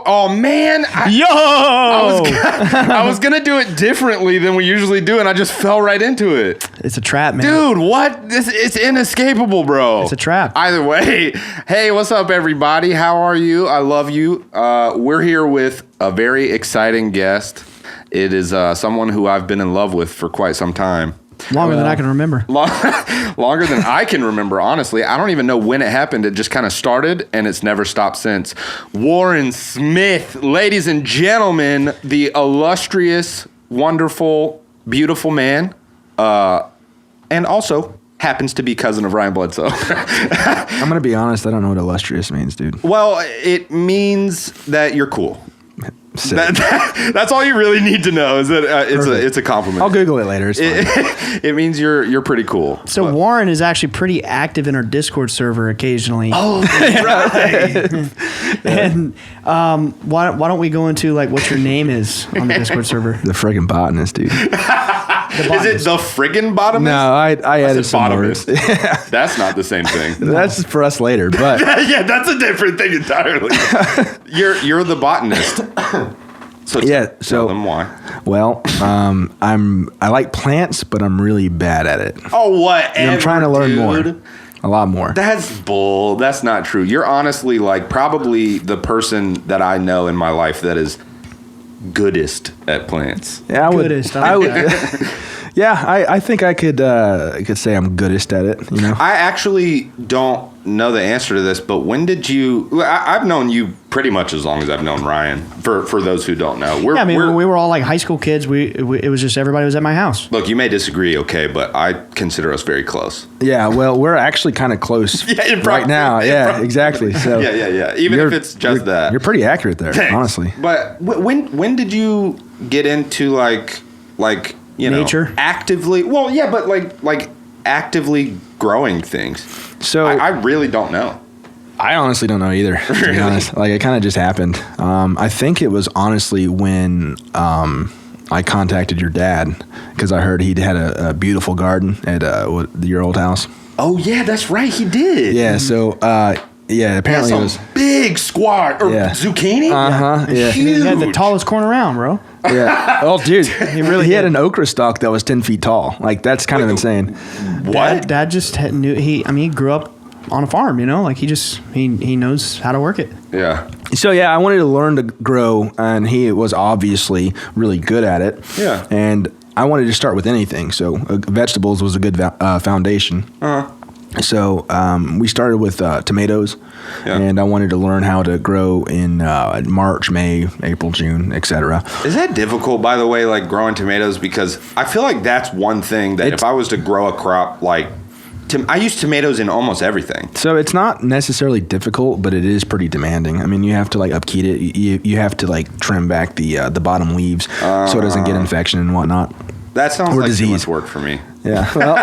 Oh man. I was gonna do it differently than we usually do, and I just fell right into it. It's a trap, man. Dude, what? It's inescapable, bro. It's a trap. Either way. Hey, what's up, everybody? How are you? I love you. We're here with a very exciting guest. It is someone who I've been in love with for quite some time. Longer than I can remember. Longer than I can remember, honestly. I don't even know when it happened. It just kind of started, and it's never stopped since. Warren Smith, ladies and gentlemen, the illustrious, wonderful, beautiful man, and also happens to be cousin of Ryan Bledsoe. I'm going to be honest. I don't know what illustrious means, dude. Well, it means that you're cool. That's all you really need to know is that it's a compliment. I'll Google it later. It's fine. It means you're pretty cool. So Warren is actually pretty active in our Discord server occasionally. Oh, right. And why don't we go into like what your name is on the Discord server? The friggin' botanist, dude. Is it the friggin' botanist? No, I added some words. That's not the same thing. That's for us later, but yeah, that's a different thing entirely. You're the botanist. So tell them why. Well, I like plants, but I'm really bad at it. Oh, whatever. And I'm trying to learn more. A lot more. That's bull. That's not true. You're honestly like probably the person that I know in my life that is goodest at plants. Yeah, I would. Goodest. I would. Yeah, I think I could say I'm goodest at it. You know. I actually don't know the answer to this, but when did you? I've known you pretty much as long as I've known Ryan. For those who don't know, when we were all like high school kids. It was just everybody was at my house. Look, you may disagree, okay, but I consider us very close. Yeah, well, we're actually kind of close right now. Yeah, exactly. So yeah. Even if it's just that, you're pretty accurate there, Thanks. Honestly. But when did you get into like nature actively? Well, yeah, but like actively growing things. So I really don't know. I honestly don't know either, to be honest. Like, it kind of just happened. I think it was honestly when I contacted your dad because I heard he'd had a beautiful garden at your old house. Oh, yeah, that's right. He did. Yeah, so, apparently it was big squat or zucchini. Yeah. He had the tallest corn around, bro. Yeah. Oh, dude, he had an okra stalk that was 10 feet tall. Like, that's kind of insane. What? Dad just knew. He grew up on a farm, you know, like he knows how to work it. Yeah. So I wanted to learn to grow, and he was obviously really good at it. Yeah. And I wanted to start with anything, so vegetables was a good foundation. So we started with tomatoes, and I wanted to learn how to grow in March, May, April, June, etc. Is that difficult, by the way, like growing tomatoes? Because I feel like that's one thing that if I was to grow a crop, like I use tomatoes in almost everything. So it's not necessarily difficult, but it is pretty demanding. I mean, you have to like upkeep it. You have to like trim back the bottom leaves so it doesn't get infection and whatnot. That sounds like disease. too much work for me. Yeah, well,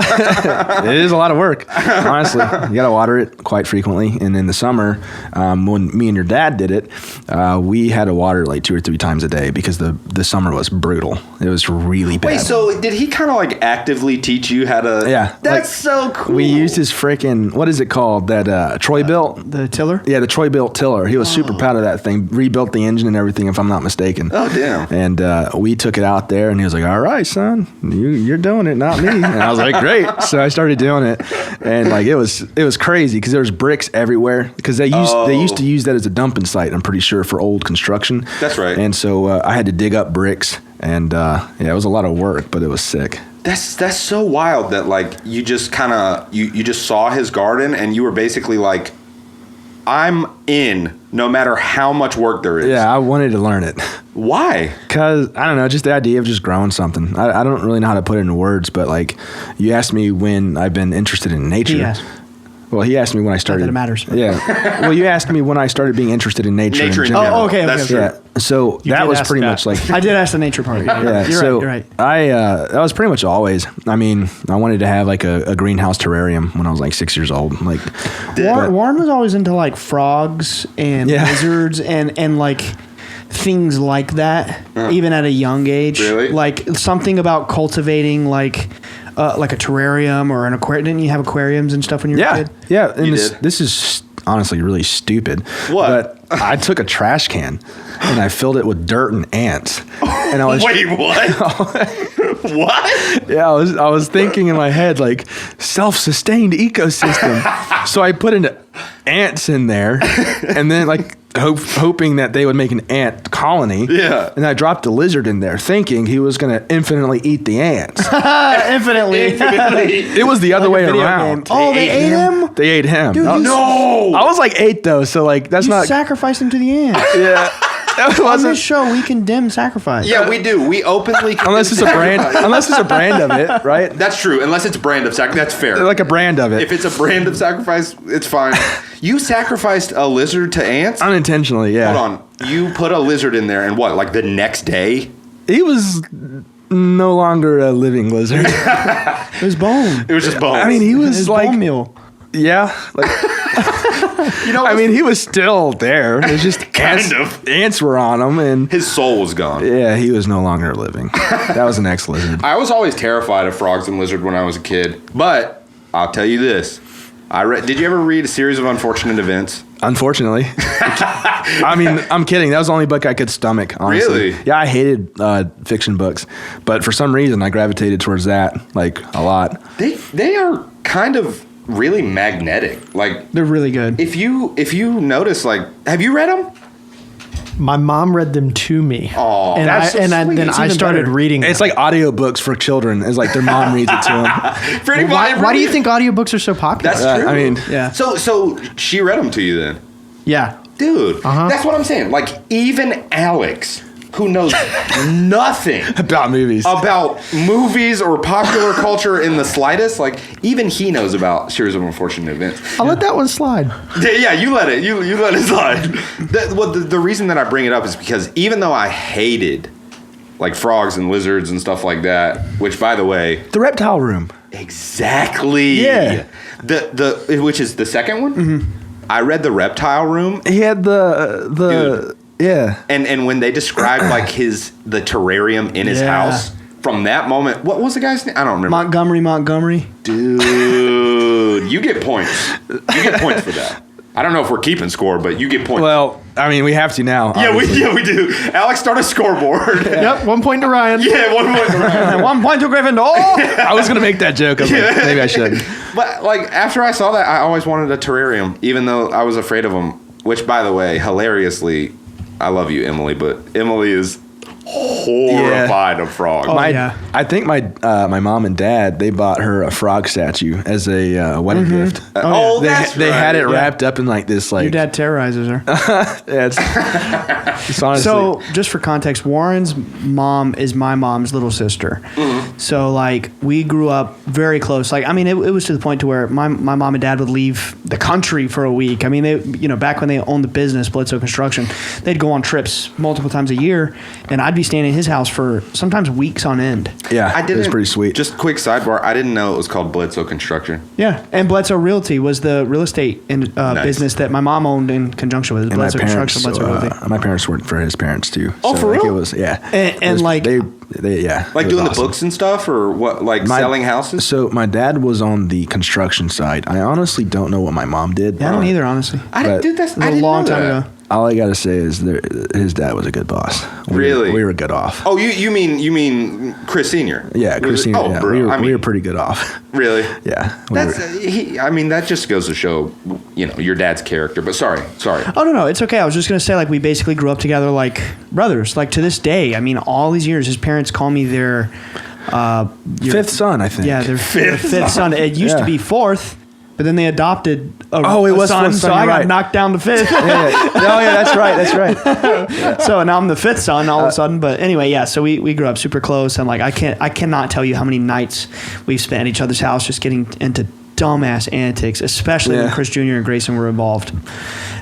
it is a lot of work, honestly. You got to water it quite frequently. And in the summer, when me and your dad did it, we had to water like 2 or 3 times a day because the summer was brutal. It was really bad. Wait, so did he kind of like actively teach you how to? Yeah. That's so cool. We used his freaking, what is it called? That Troy built? The tiller? Yeah, the Troy built tiller. He was super proud of that thing. Rebuilt the engine and everything, if I'm not mistaken. Oh, damn. And we took it out there, and he was like, all right, son, you're doing it, not me. And I was like, great. So I started doing it, and like it was crazy because there was bricks everywhere because they used to use that as a dumping site. I'm pretty sure for old construction. That's right. And so I had to dig up bricks, and it was a lot of work, but it was sick. That's so wild that like you just kind of you just saw his garden and you were basically like, I'm in no matter how much work there is. Yeah, I wanted to learn it. Why? Because, I don't know, just the idea of just growing something. I don't really know how to put it into words, but like, you asked me when I've been interested in nature. Yes. Well, he asked me when I started. Not that it matters. Yeah. Well, you asked me when I started being interested in nature. Nature in general. general. Oh, okay. That's true. Yeah. So You that did was ask pretty that. much like. I did ask the nature part. Yeah. You're right. That was pretty much always. I mean, I wanted to have like a greenhouse terrarium when I was like 6 years old. Like, Warren was always into like frogs and lizards and like things like that, even at a young age. Really? Like something about cultivating like a terrarium or an aquarium. Didn't you have aquariums and stuff when you were a kid? Yeah. And You this did? this is honestly really stupid. What? But I took a trash can and I filled it with dirt and ants. And I was Wait, what? What? Yeah, I was thinking in my head like self-sustained ecosystem. So I put ants in there, and then like hoping that they would make an ant colony. Yeah. And I dropped a lizard in there, thinking he was going to infinitely eat the ants. Infinitely. It was the other way video around. game. Oh, they ate him? They ate him. Dude, you No. I was like 8 though, so like that's You not. sacrificed him to the ants. Yeah. That On wasn't. this show, we condemn sacrifice. Yeah, we do. We openly Unless it's a brand. Unless it's a brand of it, right? That's true. Unless it's a brand of sacrifice, that's fair. Like a brand of it. If it's a brand of sacrifice, it's fine. You sacrificed a lizard to ants? Unintentionally, yeah. Hold on. You put a lizard in there, and what? Like the next day? He was no longer a living lizard. It was bone. It was just bones. I mean, he was His like, bone meal. yeah, like, you know, I mean, he was still there. It was just ants were on him, and his soul was gone. yeah, he was no longer living. That was an ex-lizard. I was always terrified of frogs and lizards when I was a kid, but I'll tell you this. Did you ever read A Series of Unfortunate Events? Unfortunately. I mean, I'm kidding. That was the only book I could stomach, honestly. Really? Yeah, I hated fiction books, but for some reason I gravitated towards that, like, a lot. They are kind of really magnetic. Like, They're really good. if you notice, like, have you read them? My mom read them to me. Aw, and that's so sweet. then It's I even started better. reading them. It's like audiobooks for children. It's like their mom reads it to them. Pretty why much. do you think audiobooks are so popular? That's true? I mean, Yeah. So she read them to you then? yeah. Dude, that's what I'm saying. Like, even Alex, who knows nothing about movies. about movies or popular culture in the slightest, like, even he knows about Series of Unfortunate Events. I'll let that one slide. Yeah, you let it. You let it slide. The reason that I bring it up is because even though I hated, like, frogs and lizards and stuff like that, which, by the way... The Reptile Room. Exactly. Yeah. Which is the second one? Mm-hmm. I read The Reptile Room. He had the Dude. yeah. And when they described like the terrarium in his Yeah. house, from that moment, what was the guy's name? I don't remember. Montgomery. Dude, you get points. You get points for that. I don't know if we're keeping score, but you get points. Well, I mean, we have to now. yeah, obviously. we do. Alex, start a scoreboard. Yep, 1 point to Ryan. Yeah, 1 point. And 1 point to Gryffindor. I was gonna make that joke. I was like, maybe I shouldn't. But like after I saw that, I always wanted a terrarium, even though I was afraid of them. Which, by the way, hilariously, I love you, Emily, but Emily is horrified of frogs. Yeah. I think my mom and dad, they bought her a frog statue as a wedding gift. Oh, that's They had it right. wrapped up in like this, like Your dad terrorizes her. yeah, it's honestly. So, just for context, Warren's mom is my mom's little sister. Mm-hmm. So, like, we grew up very close. Like, I mean, it was to the point to where my mom and dad would leave the country for a week. I mean, they, back when they owned the business, Bledsoe Construction, they'd go on trips multiple times a year, and I'd be staying in his house for sometimes weeks on end. yeah, It was pretty sweet. Just quick sidebar. I didn't know it was called Bledsoe Construction. Yeah, and Bledsoe Realty was the real estate business that my mom owned in conjunction with and Bledsoe Construction, Bledsoe Realty. my parents worked for his parents too. Oh, for like, real? It was yeah, And It was- like- they yeah, Like it was doing the awesome. books and stuff, or what? Like selling houses? So my dad was on the construction side. I honestly don't know what my mom did. Yeah, I don't either, honestly. I didn't but- do this. It was a long time ago. All I gotta say is his dad was a good boss. Really? we were good off. Oh, you mean Chris Senior? Yeah, Christina. Oh, yeah, bro. we were pretty good off. Really? Yeah. That's. I mean, that just goes to show, your dad's character. But sorry. Oh, no, it's okay. I was just going to say, like, we basically grew up together like brothers. Like, to this day, I mean, all these years, his parents call me their... fifth son, I think. Yeah, their fifth son. It used to be fourth, but then they adopted a it was son, fourth so son, I you're got right. knocked down to fifth. Yeah. Oh yeah, that's right. That's right. So now I'm the fifth son all of a sudden. But anyway, yeah, so we grew up super close, and like I cannot tell you how many nights we've spent at each other's house just getting into dumbass antics, especially when Chris Jr. and Grayson were involved.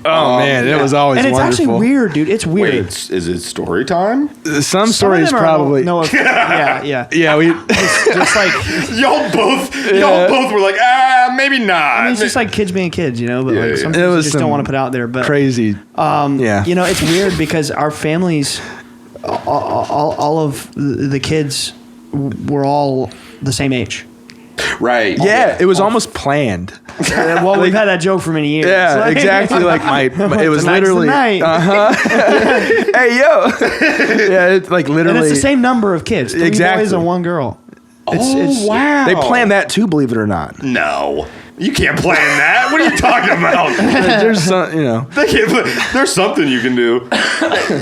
Oh man, it was always And it's wonderful. actually weird, dude. It's weird. Wait, is it story time? Some Some of stories them are probably. yeah. Yeah, we. Just like Y'all both were like, maybe not. I mean, it's just like kids being kids, But like yeah. some It things you was just don't some want to put out there. But crazy. Yeah. it's weird because our families, all of the kids were all the same age. Right. Yeah, it was almost planned. Well, we've had that joke for many years. Yeah, Like- exactly. Like it was Tonight's the literally. night. Hey yo. Yeah, it's like literally. And it's the same number of kids. 3 Exactly. boys and 1 girl. Wow. They planned that too, believe it or not. No. You can't plan that. What are you talking about? There's some, They can't, there's something you can do.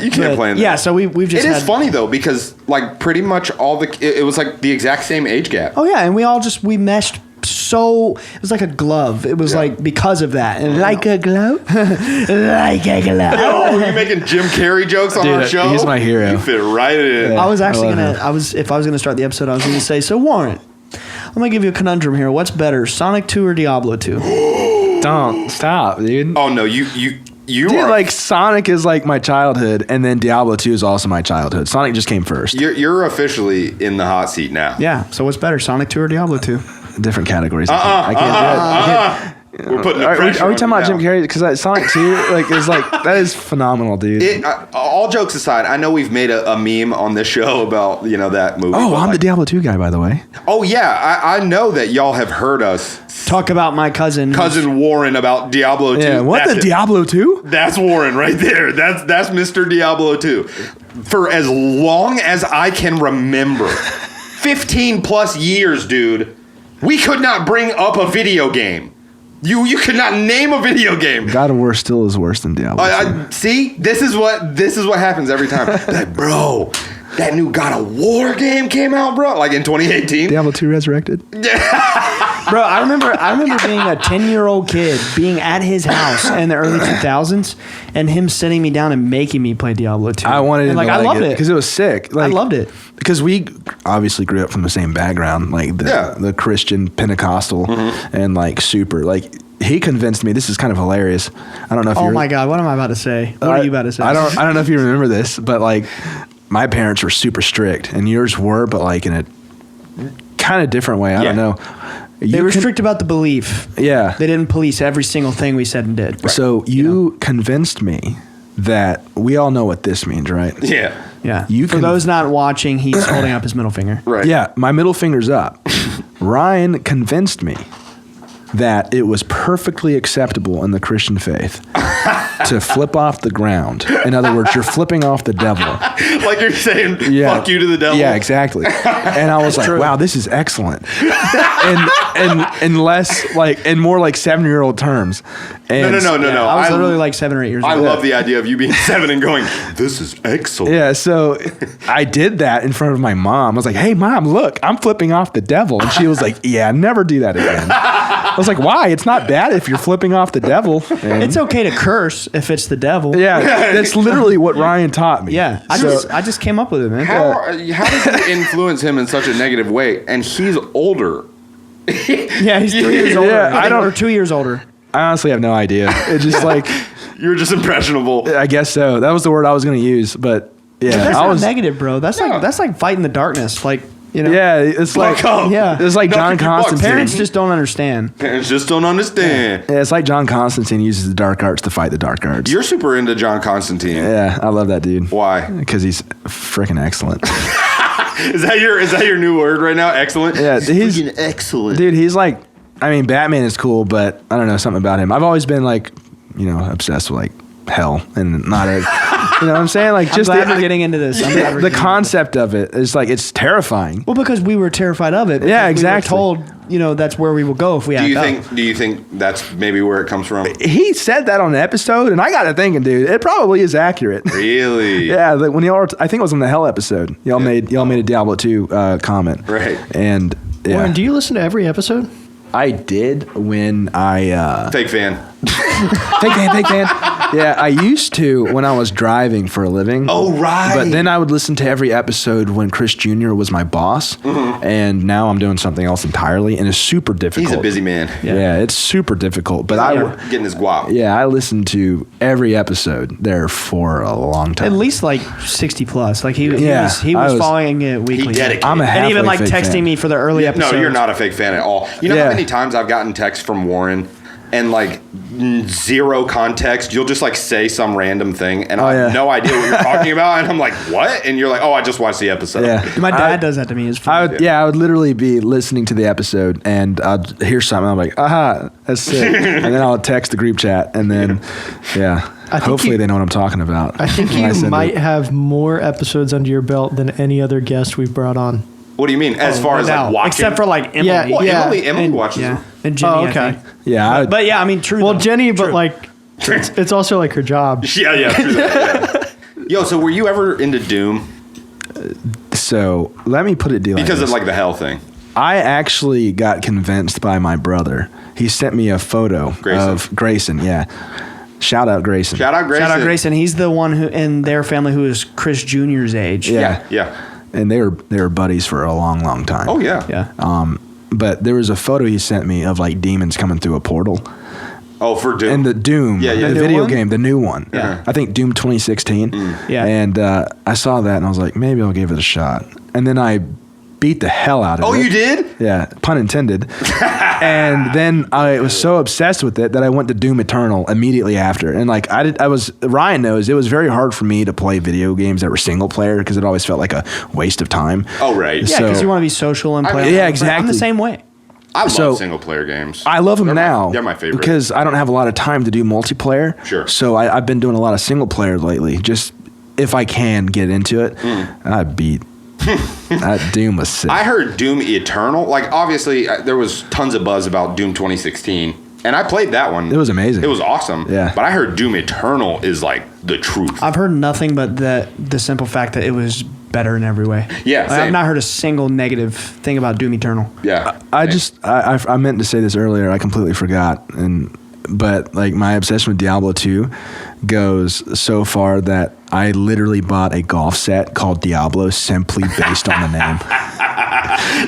You can't plan that. Yeah, so we've just It is had, funny though because like pretty much it was like the exact same age gap. Oh yeah, and we meshed so it was like a glove. It was like because of that. And like a glove? Like a glove. Oh, are you making Jim Carrey jokes on Dude, our show? he's my hero. You fit right in. I was actually I love gonna if I was gonna start the episode, I was gonna say, so Warren, I'm gonna give you a conundrum here. What's better, Sonic 2 or Diablo 2? Don't stop, dude. Oh no, you Dude, are like Sonic is like my childhood, and then Diablo 2 is also my childhood. Sonic just came first. you're officially in the hot seat now. Yeah. So what's better, Sonic 2 or Diablo 2? Different categories. I can't do it. I can't. We're putting the Are pressure we on talking you about Jim now. Carrey? Because Sonic 2, that is phenomenal, dude. All jokes aside, I know we've made a meme on this show about that movie. Oh, but, I'm the like, Diablo 2 guy, by the way. Oh yeah, I know that y'all have heard us Talk about my cousin. Warren about Diablo 2. Yeah, what That's the it. Diablo 2? That's Warren right there. That's Mr. Diablo 2. For as long as I can remember, 15 plus years, dude, we could not bring up a video game. You could not name a video game. God of War still is worse than Diablo 2. See, this is what happens every time. Like, bro, that new God of War game came out, bro. Like in 2018. Diablo 2 Resurrected? Bro, I remember being a 10-year-old kid being at his house in the early 2000s and him sitting me down and making me play Diablo 2. I wanted and to I loved it because it was sick. I loved it. Because we obviously grew up from the same background, like the Christian Pentecostal and like super. Like he convinced me. This is kind of hilarious. I don't know if Oh you're. my God, what am I about to say? What are you about to say? I don't know if you remember this, but like my parents were super strict, and yours were, but like in a kind of different way. I don't know. They were strict about the belief. Yeah. They didn't police every single thing we said and did. So you convinced me that we all know what this means, right? Yeah. Yeah. You For can- those not watching, he's holding up his middle finger. Right. Yeah, my middle finger's up. Ryan convinced me that it was perfectly acceptable in the Christian faith to flip off the ground. In other words, you're flipping off the devil. Like you're saying, fuck you to the devil. Yeah, exactly. And I was like, wow, this is excellent. And less like, in more like 7-year-old terms. And No. I was literally like 7 or 8 years old. I love the idea of you being 7 and going, this is excellent. Yeah, so I did that in front of my mom. I was like, hey, Mom, look, I'm flipping off the devil. And she was like, yeah, never do that again. I was like, why? It's not bad if you're flipping off the devil. And It's okay to curse if it's the devil. yeah, that's literally what Ryan taught me. Yeah. I just came up with it, man. How does it influence him in such a negative way? And he's older. Yeah, he's 3 years older. Yeah, I don't- Or 2 years older. I honestly have no idea. It's just like, You're just impressionable. I guess so. That was the word I was going to use. But yeah, That's I not was. negative, bro. That's like fighting the darkness. Like, Yeah, it's like Buck up. Yeah. it's like No, John keep your bucks. Constantine. Parents just don't understand. Parents just don't understand. Yeah, it's like John Constantine uses the dark arts to fight the dark arts. You're super into John Constantine. Yeah, I love that dude. Why? Because he's freaking excellent. Is that your new word right now? Excellent. Yeah, he's excellent. dude. He's like, I mean, Batman is cool, but I don't know, something about him. I've always been like, obsessed with like hell and not a, you know what I'm saying? Like I'm just glad we're getting into this. I'm glad we're the getting concept of it is like it's terrifying. Well, because we were terrified of it. Yeah, because exactly. We were told, that's where we will go if we Do act you up. think that's maybe where it comes from? He said that on an episode, and I got to thinking, dude, it probably is accurate. Really? Yeah, like when y'all were, I think it was on the Hell episode. Y'all made a Diablo 2 comment, Right. And yeah, Warren, do you listen to every episode? I did when I Fake fan. fake fan. Yeah, I used to when I was driving for a living. Oh, right. But then I would listen to every episode when Chris Jr. was my boss, and now I'm doing something else entirely, and it's super difficult. He's a busy man. Yeah, it's super difficult. But Getting his guap. I listened to every episode there for a long time. At least like 60 plus. Like he Yeah, was I was- following it weekly. He dedicated. I'm a And even halfway like fake texting fan. me for the early episodes. No, you're not a fake fan at all. You know Yeah. how many times I've gotten texts from Warren and like zero context. You'll just like say some random thing, and I have yeah. no idea what you're talking about, and I'm like, what? And you're like, oh, I just watched the episode. Yeah. My dad does that to me. It's funny. I would literally be listening to the episode and I'd hear something. I'm like, aha, that's sick. And then I'll text the group chat and then, hopefully they know what I'm talking about. I think you might have more episodes under your belt than any other guest we've brought on. What do you mean? As far as like watching? Except for like Emily. Yeah, Well, Emily watches Yeah. them. And Jenny, Oh, okay. I think. Yeah. But yeah, I mean, true. Well, though. Jenny, but True. like, it's also like her job. Yeah, true that, yeah. Yo, so were you ever into Doom? So let me put it like Because this. of like the hell thing. I actually got convinced by my brother. He sent me a photo of Grayson. Yeah. Shout out Grayson. Shout out Grayson. He's the one who in their family who is Chris Jr.'s age. Yeah. And they were buddies for a long, long time. Oh, yeah. Yeah. But there was a photo he sent me of like demons coming through a portal. Oh, for Doom. And the Doom, Yeah, the the video one? game, the new one. Yeah. I think Doom 2016. Yeah. And I saw that and I was like, maybe I'll give it a shot. And then I beat the hell out of it. Oh, you did? Yeah, pun intended. And then I was so obsessed with it that I went to Doom Eternal immediately after. And like Ryan knows it was very hard for me to play video games that were single player because it always felt like a waste of time. Oh, right. Yeah, because you want to be social and play. yeah, I'm exactly. the same way. I So- love single player games. I love them now. They're my favorite. because I don't have a lot of time to do multiplayer. Sure. So I've been doing a lot of single player lately. Just if I can get into it, I beat. That Doom was sick. I heard Doom Eternal. Like, obviously, there was tons of buzz about Doom 2016. And I played that one. It was amazing. It was awesome. Yeah. But I heard Doom Eternal is like the truth. I've heard nothing but the simple fact that it was better in every way. Yeah, Like, same. I've not heard a single negative thing about Doom Eternal. Yeah. I meant to say this earlier. I completely forgot. But like my obsession with Diablo 2 goes so far that I literally bought a golf set called Diablo simply based on the name.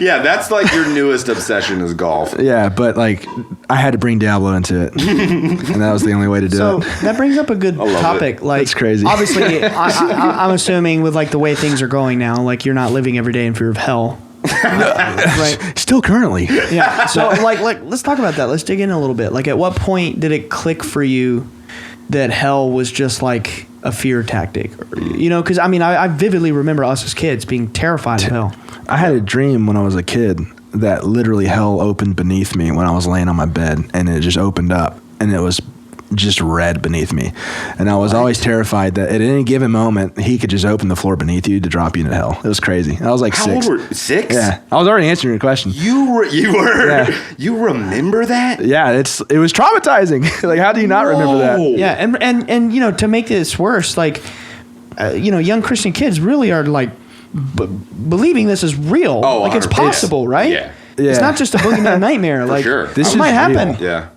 Yeah, that's like your newest obsession is golf. Yeah, but like I had to bring Diablo into it, and that was the only way to do So it. that brings up a good love topic. it. Like, That's crazy. Obviously, I'm assuming with like the way things are going now, like you're not living every day in fear of hell. Right. Still currently. Yeah. So like let's talk about that. Let's dig in a little bit. Like at what point did it click for you that hell was just like a fear tactic? You know, because I mean I vividly remember us as kids being terrified of hell. I had a dream when I was a kid that literally hell opened beneath me when I was laying on my bed, and it just opened up, and it was just red beneath me. And I was always terrified that at any given moment, he could just open the floor beneath you to drop you into hell. It was crazy. I was like How 6. old were 6? Yeah. I was already answering your question. You were. Yeah. You remember that? Yeah, it was traumatizing. Like, how do you not remember that? Whoa. Yeah, and you know, to make this worse, like you know, young Christian kids really are like believing this is real. Oh, like it's 100%. possible, right? Yeah. It's Yeah. not just a boogeyman nightmare. Like sure. This it is might real. happen. Yeah.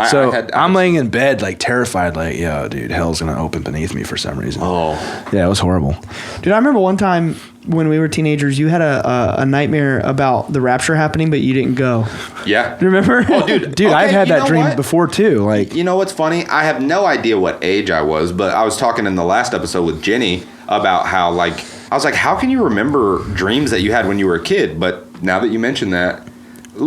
So I I'm laying in bed, like terrified, like, yo, dude, hell's gonna open beneath me for some reason. Oh. Yeah, it was horrible. Dude, I remember one time when we were teenagers, you had a nightmare about the rapture happening, but you didn't go. Yeah. Do you remember? Oh, dude. Dude, okay, I've had you that know dream what? before too. Like, You know what's funny? I have no idea what age I was, but I was talking in the last episode with Jenny about how, like, I was like, how can you remember dreams that you had when you were a kid? But now that you mention that,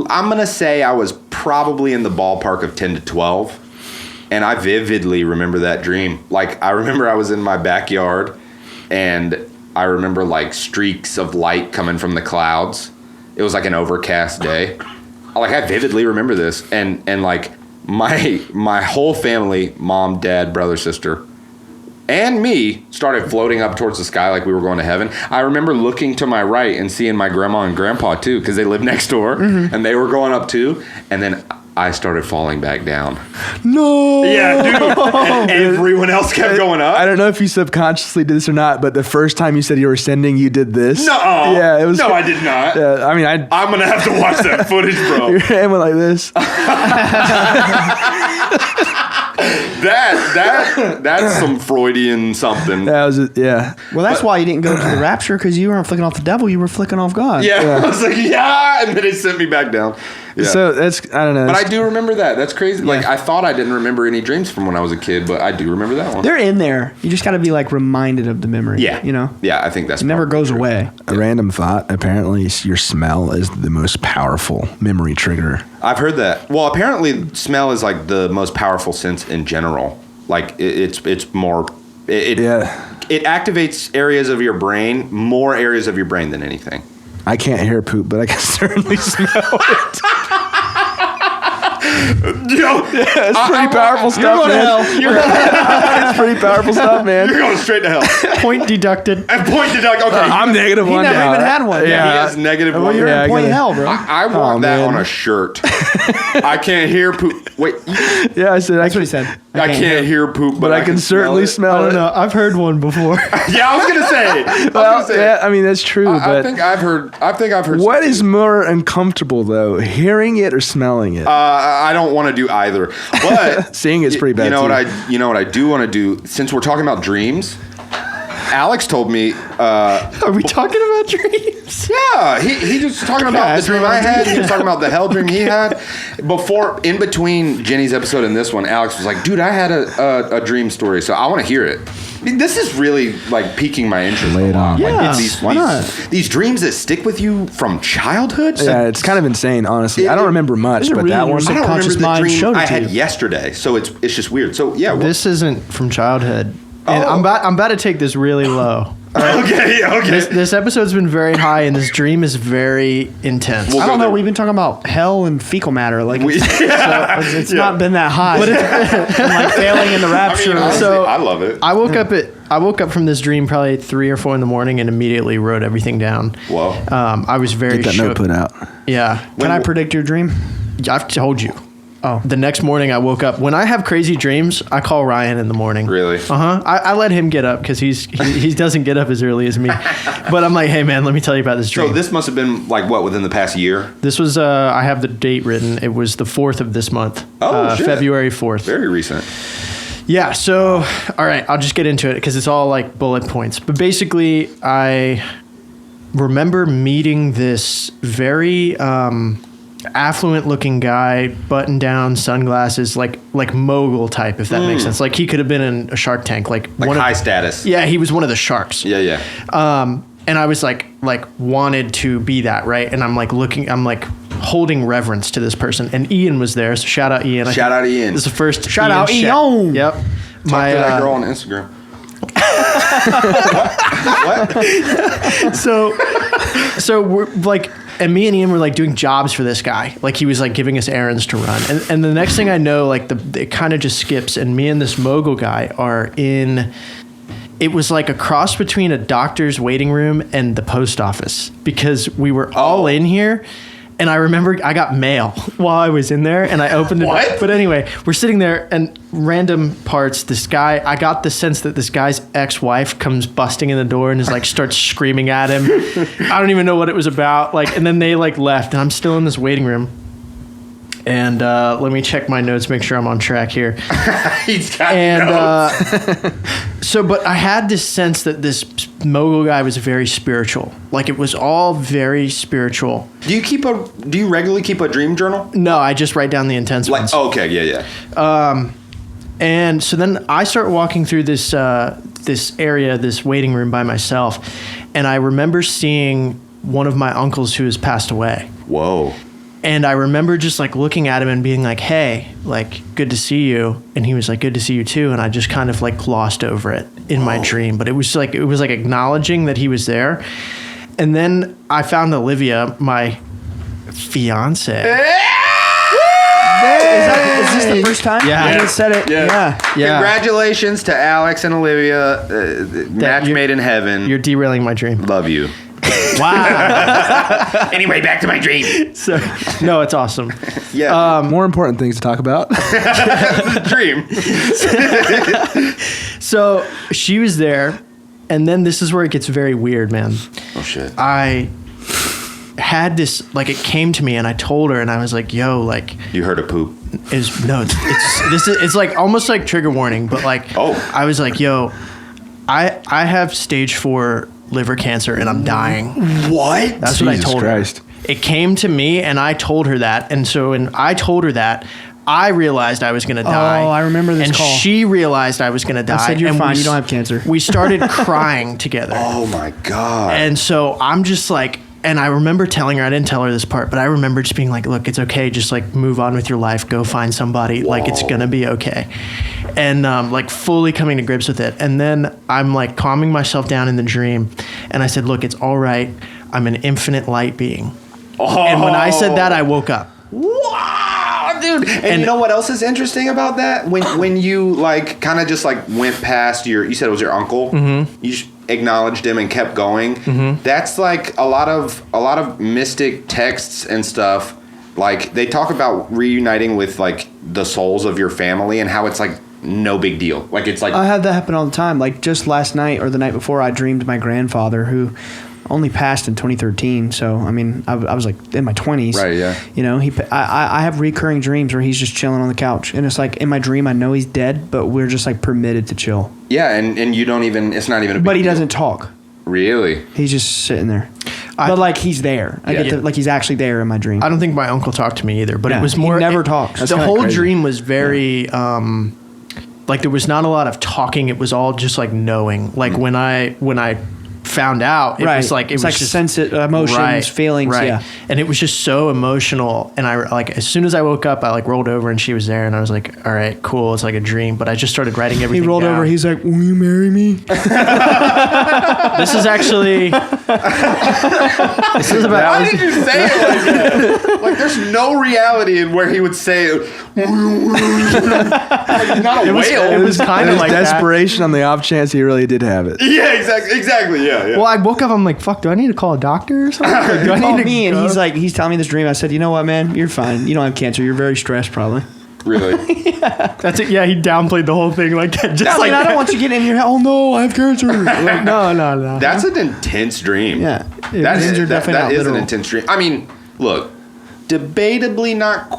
I'm going to say I was probably in the ballpark of 10 to 12. And I vividly remember that dream. Like, I remember I was in my backyard, and I remember, like, streaks of light coming from the clouds. It was, like, an overcast day. Like, I vividly remember this. And like, my whole family, mom, dad, brother, sister, and me started floating up towards the sky like we were going to heaven. I remember looking to my right and seeing my grandma and grandpa, too, because they lived next door, and they were going up, too. And then I started falling back down. no. Yeah, dude. And everyone else kept going up. I don't know if you subconsciously did this or not, but the first time you said you were sending, you did this. No. Yeah, it was. No, I did not. Yeah, I mean, I'm going to have to watch that footage, bro. your hand went like this. That's some Freudian something. That was it. Yeah. Well, that's why you didn't go to the rapture, because you weren't flicking off the devil, you were flicking off God. Yeah. I was like, yeah. And then it sent me back down. Yeah. So that's I don't know. But I do remember that. That's crazy. Like I thought I didn't remember any dreams from when I was a kid, but I do remember that one. They're in there. You just got to be like reminded of the memory. Yeah. You know? Yeah, I think that's It never probably goes true. away. A random thought. Apparently, your smell is the most powerful memory trigger. I've heard that. Well, apparently smell is like the most powerful sense in general. Like it's more it activates areas of your brain, more areas of your brain than anything. I can't hear poop, but I can certainly smell it. It's pretty powerful stuff, man. It's pretty powerful stuff, man. You're going straight to hell. Point deducted. And point deduct. Okay, I'm negative He one never now. even had one. he Yeah. has negative Well, one. you're Yeah, in point I hell, bro. I want that man. on a shirt. I can't hear poop. Wait, Yeah, I said That's what he said. I can't hear poop, but I can certainly I smell don't it. know. I've heard one before. Yeah, I was gonna say. Well, yeah, I mean that's true, I but think I've heard. what is more uncomfortable though, hearing it or smelling it? I don't want to do either, but Seeing it's pretty bad. You know too. what I do want to do. Since we're talking about dreams, Alex told me. Are we talking about dreams? Yeah, he just talking about the dream I had. He was talking about the hell dream he had. In between Jenny's episode and this one, Alex was like, "Dude, I had a dream story, so I want to hear it." I mean, this is really like piquing my interest. Lay a it lot. on. Like, Yeah, it's why not? these dreams that stick with you from childhood. Yeah, it's kind of insane, honestly. I don't remember much, It's a but really that one. I don't remember subconscious the mind dream showed it I to had you. yesterday, so it's just weird. So yeah, This isn't from childhood. And Oh. I'm about to take this really low. okay. This episode's been very high, and this dream is very intense. We'll I go don't know. there. We've been talking about hell and fecal matter. Like, it's Yeah. not been that high. But it's and like failing in the I rapture. mean, honestly, So- I love it. I woke up from this dream probably 3 or 4 in the morning and immediately wrote everything down. Whoa. I was very Get that note shook. put out. Yeah, Can I predict your dream? I've told you. Oh. The next morning I woke up. When I have crazy dreams, I call Ryan in the morning. Really? I let him get up because he doesn't get up as early as me. But I'm like, hey man, let me tell you about this dream. So this must have been like what within the past year? This was I have the date written. It was the 4th of this month. Oh, shit. February 4th. Very recent. Yeah, so all right, I'll just get into it because it's all like bullet points. But basically, I remember meeting this very affluent looking guy, button down, sunglasses, like mogul type, if that makes sense. Like he could have been in a Shark Tank, like Like high status. Yeah, he was one of the sharks. Yeah. And I was like wanted to be that, right? And I'm like holding reverence to this person. And Ian was there, so shout out Ian. Shout out Ian. This is the first Shout out Ian. Yep. Talk to that girl on Instagram. What? So we're like, and me and Ian were like doing jobs for this guy. Like he was like giving us errands to run. And the next thing I know, like it kind of just skips. And me and this mogul guy are in, it was like a cross between a doctor's waiting room and the post office because we were all in here. And I remember I got mail while I was in there and I opened it What? up. But anyway, we're sitting there and random parts, this guy, I got the sense that this guy's ex-wife comes busting in the door and is like starts screaming at him. I don't even know what it was about. Like, and then they like left and I'm still in this waiting room. And let me check my notes, make sure I'm on track here. He's got And notes. but I had this sense that this mogul guy was very spiritual. Like it was all very spiritual. Do you regularly keep a dream journal? No, I just write down the intense Like, ones. okay, yeah. And so then I start walking through this this area, this waiting room by myself, and I remember seeing one of my uncles who has passed away. Whoa. And I remember just like looking at him and being like, "Hey, like, good to see you." And he was like, "Good to see you too." And I just kind of like glossed over it in my dream, but it was like acknowledging that he was there. And then I found Olivia, my fiance. Is this the first time? Yeah. I just said it. Yeah. Yeah. Congratulations to Alex and Olivia. Match you're- made in heaven. You're derailing my dream. Love you. Wow. Anyway, back to my dream. So, no, it's awesome. Yeah. More important things to talk about. Dream. So she was there, and then this is where it gets very weird, man. Oh shit. I had this, like, it came to me, and I told her, and I was like, "Yo, like, You heard a poop. it's like almost like trigger warning, but like, Oh. I was like, yo, I have stage 4 liver cancer, and I'm dying." What? That's what I Jesus told Christ. her. it came to me, and I told her that. And so when I told her that, I realized I was going to die. Oh, I remember this and call. She realized I was going to die. I said, you're and fine. You don't have cancer. We started crying together. Oh my God. And so I'm just like, and I remember telling her, I didn't tell her this part, but I remember just being like, look, it's okay. Just like move on with your life. Go find somebody. Like it's going to be okay. And like fully coming to grips with it. And then I'm like calming myself down in the dream. And I said, look, it's all right. I'm an infinite light being. Oh. And when I said that, I woke up. Wow, dude. And you know what else is interesting about that? When you like kind of just like went past you said it was your uncle. Mm-hmm. You just acknowledged him and kept going. Mm-hmm. That's like a lot of mystic texts and stuff. Like they talk about reuniting with like the souls of your family and how it's like no big deal. Like it's like I have that happen all the time. Like just last night or the night before, I dreamed my grandfather who only passed in 2013. So I mean, I was like in my 20s. Right. Yeah. You know, I have recurring dreams where he's just chilling on the couch, and it's like in my dream I know he's dead, but we're just like permitted to chill. Yeah, and you don't even. It's not even a big But he deal. doesn't talk. Really? He's just sitting there. But like he's there. I get like he's actually there in my dream. I don't think my uncle talked to me either, but Yeah, it was he more. never talks. That's The kinda whole crazy. dream was very, like there was not a lot of talking. It was all just like knowing. Like when I found out, it was like it's like just emotions, feelings. Yeah. And it was just so emotional. And I like as soon as I woke up, I like rolled over and she was there, and I was like, all right, cool. It's like a dream. But I just started writing He everything. rolled down. over. He's like, "Will you marry me?" This is actually. This is about. Why did you say it like that? Like, there's no reality in where he would say it. Like, he's not a whale. It was kind of like that. desperation on the off chance he really did have it. Yeah, exactly. Yeah. Well, I woke up. I'm like, fuck. Do I need to call a doctor or something? Or do I He called need to me, and go? he's telling me this dream. I said, "You know what, man? You're fine. You don't have cancer. You're very stressed, probably." Really? That's it. Yeah, he downplayed the whole thing like that. Just I like mean, I don't want you getting in your head. Oh no, I have cancer. Like, no. That's an intense dream. yeah, That dreams are definitely not is an literal. intense dream. I mean, look, debatably not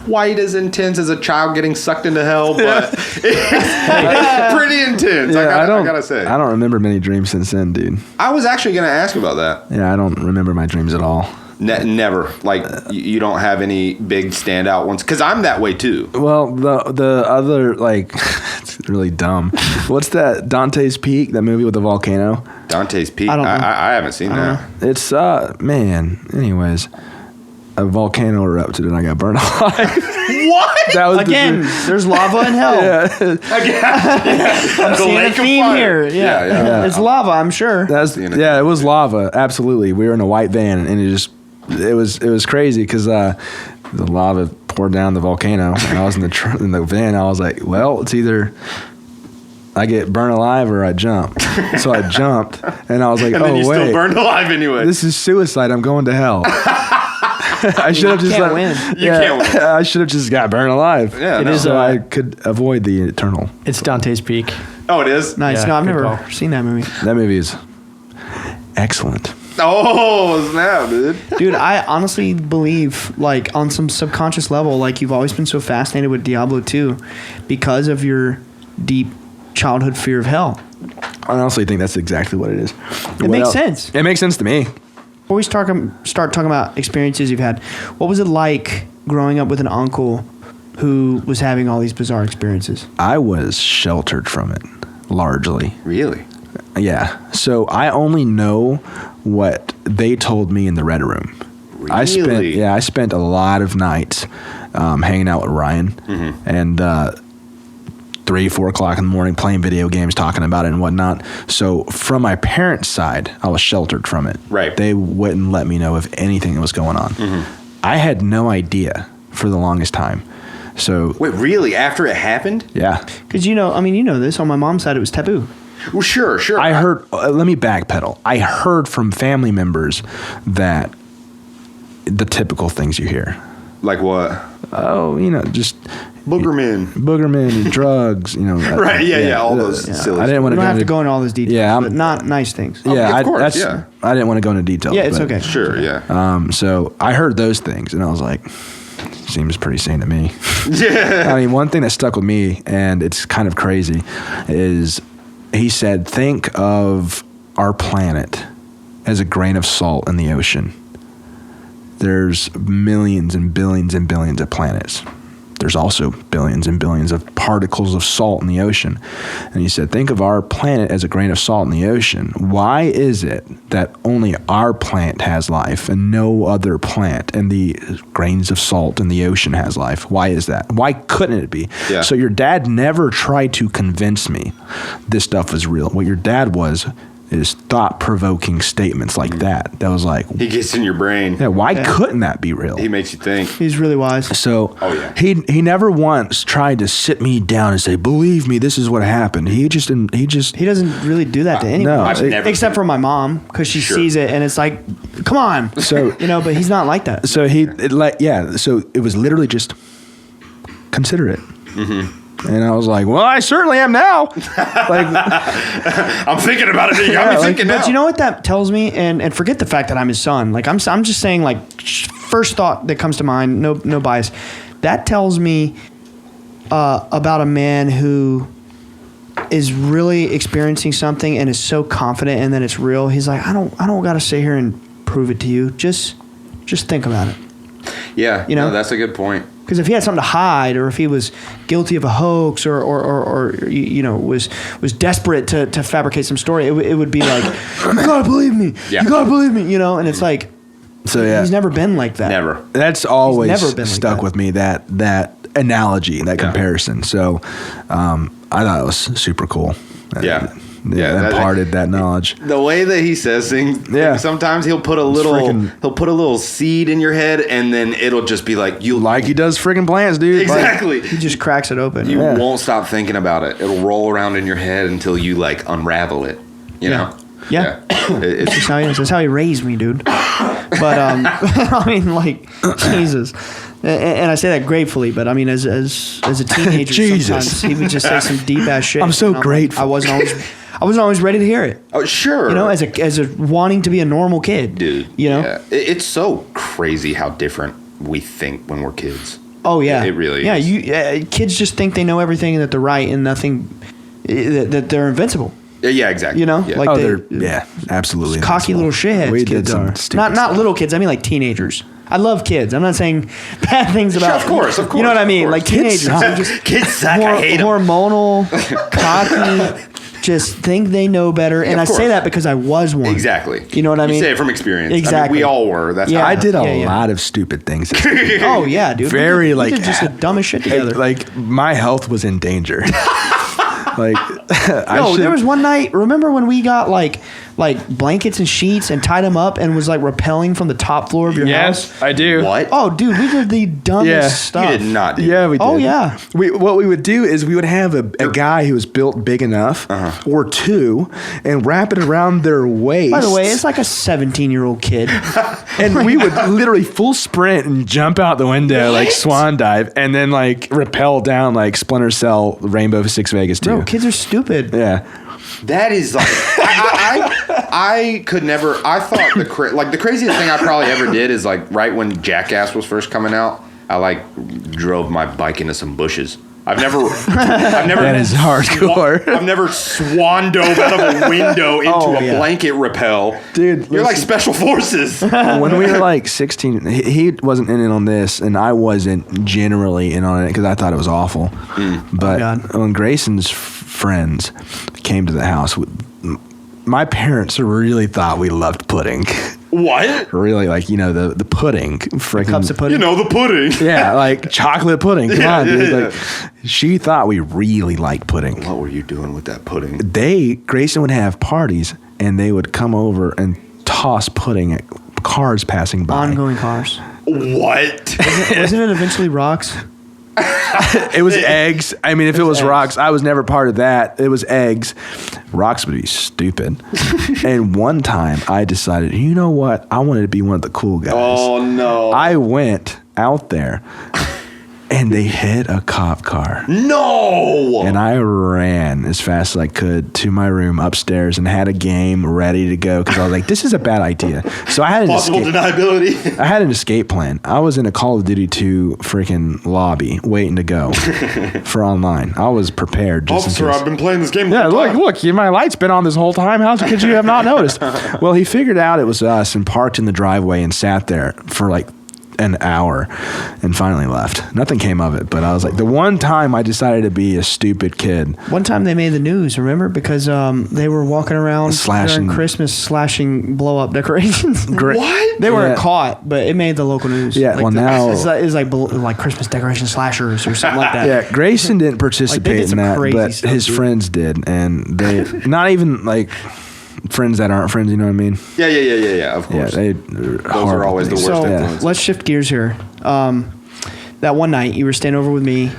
quite as intense as a child getting sucked into hell, but it's pretty intense. I gotta say. I don't remember many dreams since then, dude. I was actually gonna ask about that. Yeah, I don't remember my dreams at all. Never. Like you don't have any big standout ones, because I'm that way too. Well, the other, like, it's really dumb. What's that Dante's Peak? That movie with the volcano? Dante's Peak. I don't know. I haven't seen that. It's man. Anyways, a volcano erupted and I got burned alive. What? That was Again, there's lava in hell. I'm seeing a theme here. Yeah. It's lava, I'm sure. It was lava. Absolutely. We were in a white van and it was crazy because the lava poured down the volcano. And I was in the van. I was like, well, it's either I get burned alive or I jump. So I jumped and I was like, And then you wait, still burned alive anyway. this is suicide. I'm going to hell. I should have just can't win. You can't win. I should have just got burned alive. Yeah, it no. is. So I could avoid the eternal. It's Dante's Peak. Oh, it is? Nice. Yeah, No, I've good never call. seen that movie. That movie is excellent. Oh, snap, dude. Dude, I honestly believe, like, on some subconscious level, like, you've always been so fascinated with Diablo 2 because of your deep childhood fear of hell. I honestly think that's exactly what it is. It makes sense. It makes sense to me. Before we start talking about experiences you've had, what was it like growing up with an uncle who was having all these bizarre experiences? I was sheltered from it, largely. Really? Yeah. So I only know what they told me in the Red Room. Really? I spent a lot of nights hanging out with Ryan and 3-4 o'clock in the morning playing video games, talking about it and whatnot. So from my parents' side, I was sheltered from it. Right. They wouldn't let me know if anything that was going on. I had no idea for the longest time. So Wait, really? After it happened? yeah. Because, you know this. On my mom's side, it was taboo. Well, sure. I heard, let me backpedal. I heard from family members that the typical things you hear. Like what? Oh, just Boogerman. and drugs, Right, yeah, all those silly I didn't want We to don't go have to into, go into all those details, Yeah, but not nice things. of course, yeah. I didn't want to go into details. Yeah, it's but, okay. Sure, yeah. So I heard those things and I was like, seems pretty sane to me. Yeah. I mean, one thing that stuck with me, and it's kind of crazy, is he said, think of our planet as a grain of salt in the ocean. there's millions and billions of planets. There's also billions and billions of particles of salt in the ocean. And he said, think of our planet as a grain of salt in the ocean. Why is it that only our plant has life and no other plant and the grains of salt in the ocean has life? Why is that? Why couldn't it be? Yeah. So your dad never tried to convince me this stuff was real. What your dad was is thought-provoking statements like that. That was like, He gets in your brain. yeah, why couldn't that be real? He makes you think. He's really wise. So Oh, yeah. he never once tried to sit me down and say, believe me, this is what happened. He doesn't really do that to anyone. no, I've never Except for my mom, because she Sure. sees it and it's like, come on. So But he's not like that. so so it was literally just consider it. Mm-hmm. And I was like, well, I certainly am now. Like, I'm thinking about it. You got me thinking now. But you know what that tells me? And forget the fact that I'm his son. Like I'm just saying, like, first thought that comes to mind, no bias. That tells me about a man who is really experiencing something and is so confident and that it's real. He's like, I don't got to sit here and prove it to you. Just think about it. Yeah, You know? no, that's a good point. Because if he had something to hide, or if he was guilty of a hoax, or was desperate to fabricate some story, it would be like, you gotta believe me, Yeah. you gotta believe me, and it's like, so yeah, he's never been like that. Never. that's always never been like stuck that. with me. That analogy, that comparison. So I thought it was super cool. Yeah. That imparted that knowledge. The way that he says things, Yeah. sometimes he'll put a little seed in your head, and then it'll just be like you Like he does friggin' plants, dude. exactly. He just cracks it open. You Yeah. won't stop thinking about it. It'll roll around in your head until you like unravel it. You know? Yeah. It's That's how he raised me, dude. But I mean, like, Jesus. And I say that gratefully, but I mean, as a teenager, Jesus. sometimes he would just say some deep ass shit. I'm so and grateful. I wasn't always ready to hear it. oh sure. As a wanting to be a normal kid, dude. Yeah. It's so crazy how different we think when we're kids. Oh yeah, It really yeah. is. Kids just think they know everything and that they're right and nothing, that they're invincible. Yeah, exactly. Yeah. Oh, they, absolutely cocky little shitheads. We did Kids some are stupid not stuff. little kids. I mean like teenagers. I love kids. I'm not saying bad things about. of course. You know what I mean? of Like course. teenagers, they're just Kids suck. I hate 'em. hormonal, cocky, just think they know better. And of I say course. that because I was one. Exactly. You know what I mean? You say it from experience. Exactly. I mean, we all were. That's Yeah. how I did a Yeah. lot of stupid things. Oh yeah, dude. Very, we like, did just the dumbest shit together. Like my health was in danger. Like No, there was one night. Remember when we got like blankets and sheets and tied them up and was like rappelling from the top floor of your house? I do. What? Oh, dude, we did the dumbest Yeah. stuff. You did not do Yeah, we did. Oh, yeah. What we would do is we would have a guy who was built big enough, or two, and wrap it around their waist. By the way, it's like a 17-year-old kid. and we would literally full sprint and jump out the window like swan dive, and then like rappel down like Splinter Cell, Rainbow Six Vegas 2. Bro, kids are stupid. Yeah. That is like I could never. I thought the craziest thing I probably ever did is like right when Jackass was first coming out. I like drove my bike into some bushes. I've never. That is hardcore. I've never swan dove out of a window into a blanket rappel. Dude, you're like listen. special forces. When we were like 16, he wasn't in it on this, and I wasn't generally in on it because I thought it was awful. But God. when Grayson's friends came to the house, my parents really thought we loved pudding. What? Really, like, the pudding. Freaking, Cups of pudding. The pudding. yeah, like chocolate pudding. Come on, dude. Like, she thought we really liked pudding. What were you doing with that pudding? Grayson would have parties, and they would come over and toss pudding at cars passing by. Ongoing cars. What? Wasn't it eventually rocks? It was eggs. I mean, if it was rocks, I was never part of that. It was eggs. Rocks would be stupid. And one time I decided, you know what? I wanted to be one of the cool guys. Oh no! I went out there and they hit a cop car. No! And I ran as fast as I could to my room upstairs and had a game ready to go because I was like, this is a bad idea. So I had an Possible escape. deniability. I had an escape plan. I was in a Call of Duty 2 freaking lobby waiting to go for online. I was prepared. Just in Officer, case. I've been playing this game. Yeah, look, my light's been on this whole time. How could you have not noticed? Well, he figured out it was us and parked in the driveway and sat there for like an hour and finally left. Nothing came of it, but I was like, the one time I decided to be a stupid kid. One time they made the news, remember? Because they were walking around during Christmas slashing blow-up decorations. What? They weren't caught, but it made the local news. Yeah, like well, now... It's like Christmas decoration slashers or something like that. Yeah, Grayson didn't participate in that, but stuff, his friends did. And they... not even, like... friends that aren't friends, you know what I mean? Yeah, of course. Yeah, those are always the worst influences. Let's shift gears here. That one night, you were staying over with me,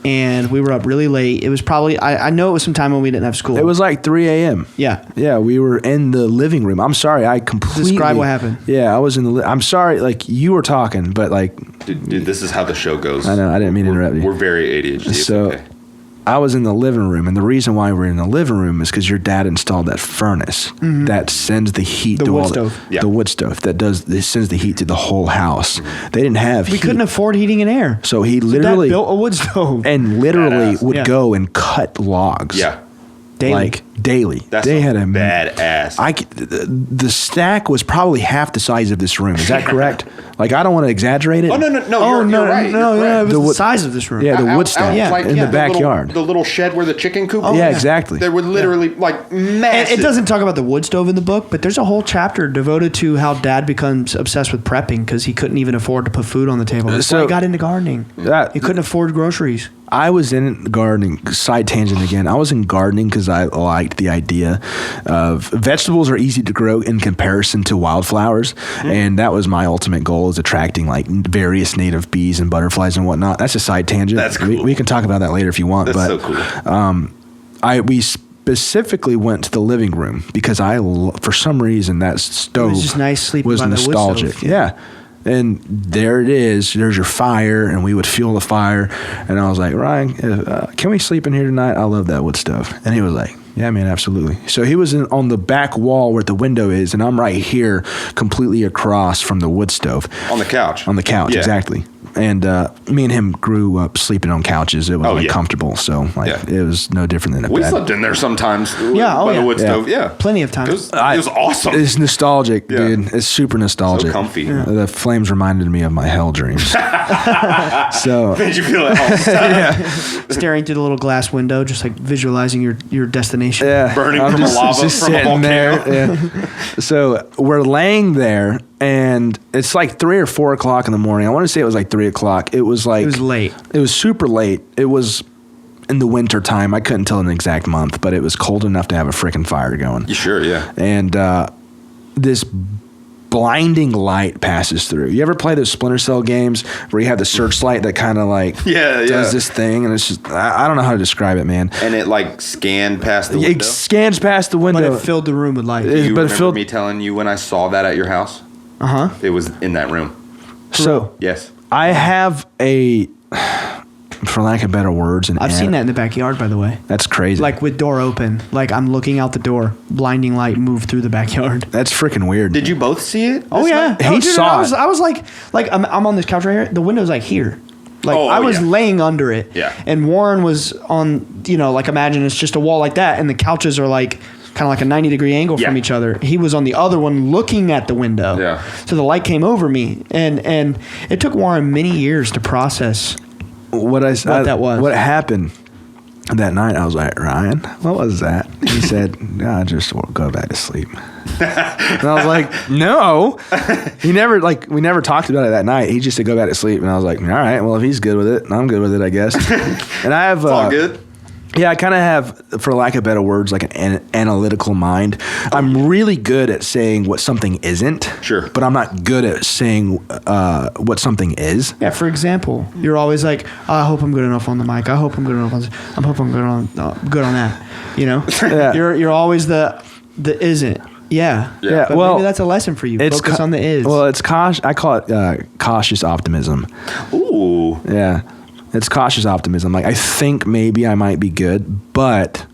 and we were up really late. It was probably, I know it was some time when we didn't have school. It was like 3 a.m. Yeah. Yeah, we were in the living room. I'm sorry, I completely... Describe what happened. Yeah, I was in the... I'm sorry, like, you were talking, but like... Dude, this is how the show goes. I know, I didn't mean to interrupt you. We're very ADHD. So... okay. I was in the living room, and the reason why we're in the living room is because your dad installed that furnace that sends the heat The to wood all stove. the wood stove that sends the heat to the whole house. They didn't have We heat. couldn't afford heating and air. So he Dad literally built a wood stove. and literally Badass. would Yeah. go and cut logs. Yeah. Daily. Like daily. That's they had a badass. the stack was probably half the size of this room. Is that correct? Like, I don't want to exaggerate it. Oh, no, you're right. No, You're yeah, it correct. was The the wood- size of this room. Yeah, the wood stove in the the backyard. the little shed where the chicken coop was. Yeah, exactly. They were literally like And massive. it doesn't talk about the wood stove in the book, but there's a whole chapter devoted to how Dad becomes obsessed with prepping because he couldn't even afford to put food on the table. That's why So- he got into gardening. He couldn't afford groceries. I was in gardening, side tangent again. I was in gardening because I liked the idea of vegetables are easy to grow in comparison to wildflowers. And that was my ultimate goal, is attracting like various native bees and butterflies and whatnot. That's a side tangent. That's cool. We can talk about that later if you want. That's but, so cool. we specifically went to the living room because for some reason that stove just nice sleeping was by the wood nostalgic. stove. Yeah. And there it is. There's your fire, and we would fuel the fire. And I was like, Ryan, can we sleep in here tonight? I love that wood stove. And he was like, yeah, man, absolutely. So he was on the back wall where the window is, and I'm right here, completely across from the wood stove. On the couch. On the couch, Yeah. exactly. And me and him grew up sleeping on couches. It was comfortable, so it was no different than a We bed. slept in there sometimes. Yeah, by the wood Yeah. stove. Yeah, Plenty of times. It was awesome. It's nostalgic, Yeah. dude. It's super nostalgic. So comfy. The flames reminded me of my hell dreams. So Made you feel like Staring through the little glass window, just like visualizing your destination. yeah, Burning I'm from a lava from a sitting volcano. there. Yeah. So we're laying there, and it's like 3 or 4 o'clock in the morning. I want to say it was like 3 o'clock. It was like It was late. It was super late. It was in the winter time. I couldn't tell an exact month, but it was cold enough to have a freaking fire going. Sure, yeah. And this blinding light passes through. You ever play those Splinter Cell games where you have the searchlight that kind of like does this thing, and it's just I don't know how to describe it, man. And it like scanned past the It window. scans past the window. But it filled the room with light. Do you but it remember filled- me telling you when I saw that at your house? Uh-huh. It was in that room. So Yes. I have a, for lack of better words, I've seen that in the backyard, by the way. That's crazy. Like with door open. Like I'm looking out the door, blinding light move through the backyard. that's freaking weird. Did you both see it? Oh this yeah, night? He saw it. I was like I'm on this couch right here. The window's like here. Like Oh, I was yeah. laying under it. Yeah. And Warren was on, like imagine it's just a wall like that, and the couches are like kind of like a 90-degree angle from Yeah. each other. He was on the other one looking at the window. Yeah. So the light came over me, and it took Warren many years to process. what that was. What happened that night? I was like, Ryan, what was that? He said, "I just will go back to sleep." And I was like, no. We never talked about it that night. He just said, go back to sleep. And I was like, all right, well, if he's good with it, I'm good with it, I guess. And I have, It's all good. yeah, I kind of have, for lack of better words, like an analytical mind. I'm really good at saying what something isn't. Sure. But I'm not good at saying what something is. Yeah, for example, you're always like, I hope I'm good enough on the mic. I hope I'm good enough on this. I hope I'm good on that. You know, Yeah. you're always the isn't. Yeah. Yeah, But well, maybe that's a lesson for you. Focus on the is. Well, it's I call it cautious optimism. Ooh. Yeah. It's cautious optimism. Like, I think maybe I might be good, but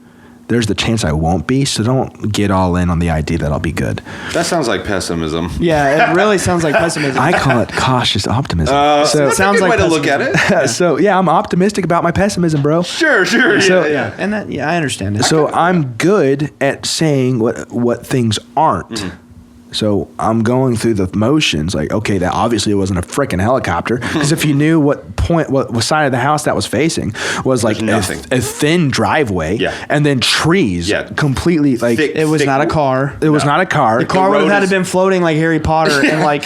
there's the chance I won't be. So don't get all in on the idea that I'll be good. That sounds like pessimism. Yeah, it really sounds like pessimism. I call it cautious optimism. That's sounds a good like way to look at pessimism. it. So yeah, I'm optimistic about my pessimism, bro. Sure. So- yeah. And I understand it. So I'm good at saying what things aren't. So I'm going through the motions, like, okay, that obviously it wasn't a freaking helicopter, because if you knew what side of the house that was facing was like a thin driveway, and then trees, completely like it was not a car. It was not a car. The car would have had to been floating like Harry Potter and like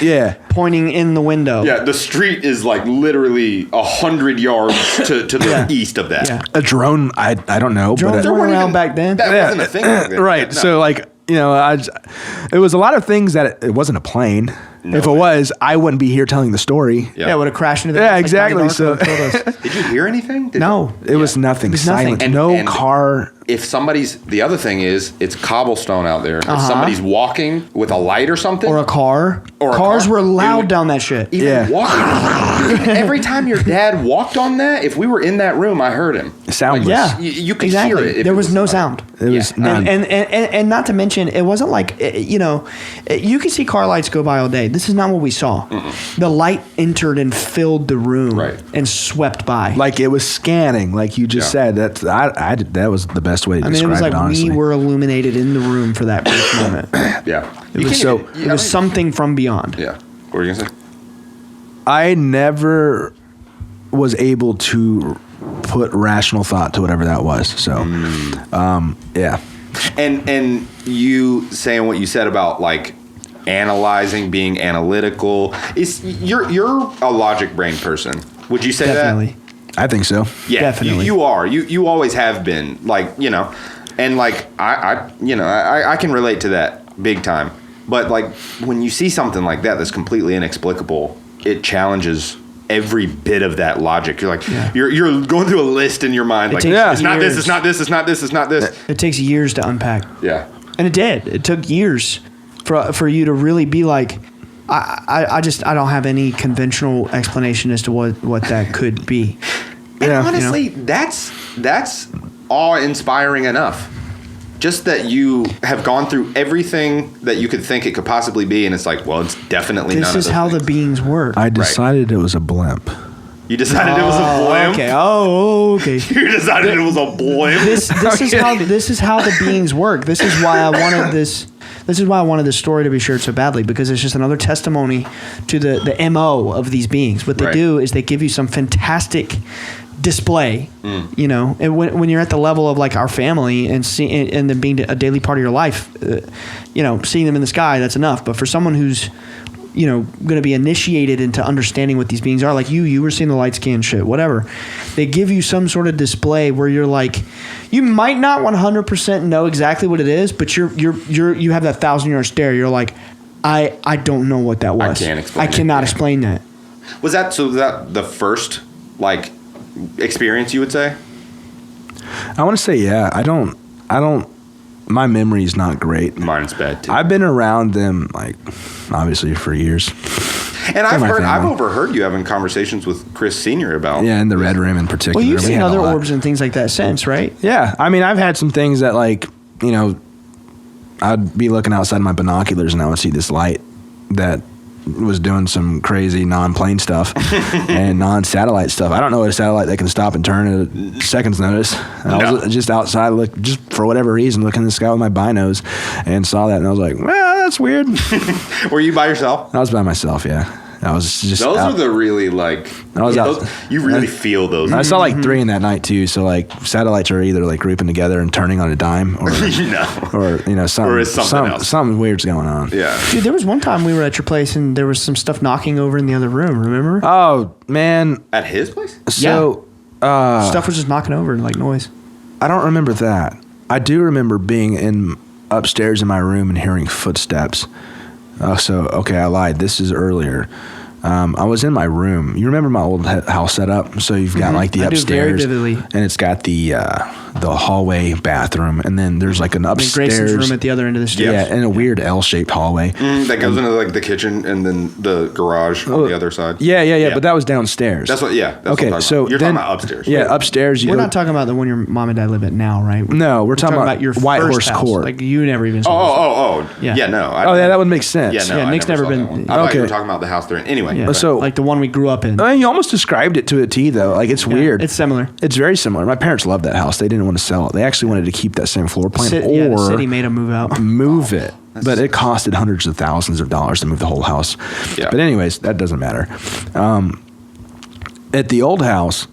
pointing in the window. Yeah, the street is like literally 100 yards to the east of that. Yeah. A drone, I don't know. Drones weren't around back then. That wasn't a thing back then. Right. No. So like, it was a lot of things that it wasn't a plane. No if it was, I wouldn't be here telling the story. Yeah, it would have crashed into the house. Exactly. So did you hear anything? No. It was nothing. It was silent. And, no car. If the other thing is, it's cobblestone out there. If somebody's walking with a light or something. Or a car. Cars were loud down that shit. Even walking. Every time your dad walked on that, if we were in that room, I heard him. Soundless. You could hear it. There was no sound. It was none. And not to mention, it wasn't like, you could see car lights go by all day. This is not what we saw. The light entered and filled the room and swept by. Like it was scanning, like you just said. That was the best way to describe it, it was like honestly. we were illuminated in the room for that brief moment. It was something from beyond. Yeah. What were you going to say? I never was able to put rational thought to whatever that was. So, yeah. And you saying what you said about like analyzing, being analytical, you're a logic brain person. Would you say Definitely. that? I think so. Yeah, definitely. You are. You always have been. Like, and like I can relate to that big time. But like when you see something like that that's completely inexplicable, it challenges every bit of that logic. You're like you're going through a list in your mind. Like it's not this, it's not this, it's not this, it's not this. It takes years to unpack. Yeah. And it did. It took years for you to really be like, I don't have any conventional explanation as to what that could be. And honestly, that's awe-inspiring enough. Just that you have gone through everything that you could think it could possibly be, and it's like, well, it's definitely none of those This is how things. the beings work. I decided it was a blimp. You decided it was a blimp? Okay. Oh, okay. You decided it was a blimp? This is how the beings work. This is why I wanted this. This is why I wanted this story to be shared so badly, because it's just another testimony to the MO of these beings. What they do is they give you some fantastic display, and when you're at the level of like our family and them being a daily part of your life, seeing them in the sky, that's enough. But for someone who's going to be initiated into understanding what these beings are, like you were seeing the light scan shit, whatever, they give you some sort of display where you're like, you might not 100% know exactly what it is, but you have that 1,000-yard stare. You're like, I don't know what that was. I cannot explain that. Was that the first like experience you would say? I want to say I don't my memory's not great. Mine's bad too. I've been around them like obviously for years. And I've overheard you having conversations with Chris Sr. about in the Red Room in particular. Well, you've seen other orbs and things like that since, right? Yeah. I mean, I've had some things that like, I'd be looking outside my binoculars and I would see this light that was doing some crazy non-plane stuff and non-satellite stuff. I don't know what a satellite that can stop and turn at a second's notice. I was just outside, just for whatever reason, looking in the sky with my binos and saw that, and I was like, well, that's weird. Were you by yourself? I was by myself, yeah. I was just those out. are the really like you really feel those. I saw like 3 in that night too. So like satellites are either like grouping together and turning on a dime, or something weird's going on. Yeah, dude. There was one time we were at your place and there was some stuff knocking over in the other room. Remember? Oh man, at his place. So stuff was just knocking over like noise. I don't remember that. I do remember being upstairs in my room and hearing footsteps. I lied. This is earlier. I was in my room. You remember my old house setup? So you've got like the upstairs, I do very vividly. And it's got the hallway bathroom, and then there's like an upstairs Grayson's room at the other end of the stairs. Yeah, and a weird L-shaped hallway that goes into like the kitchen and then the garage on the other side. Yeah. But that was downstairs. That's what. Yeah. That's okay. What So you're talking about upstairs. Yeah, upstairs. We're not talking about the one your mom and dad live at now, right? No, we're talking about your White first Horse house. Court. Like you never even saw. Yeah. No. That would make sense. Yeah. No. Yeah, Nick's never been. I thought you were talking about the house there. Anyway. Yeah. So like the one we grew up in. you almost described it to a T though. Like it's weird. It's similar. It's very similar. My parents loved that house. They didn't want to sell it. They actually wanted to keep that same floor plan The or city made them move out. move it. But it costed hundreds of thousands of dollars to move the whole house. Yeah. But anyways, that doesn't matter. At the old house,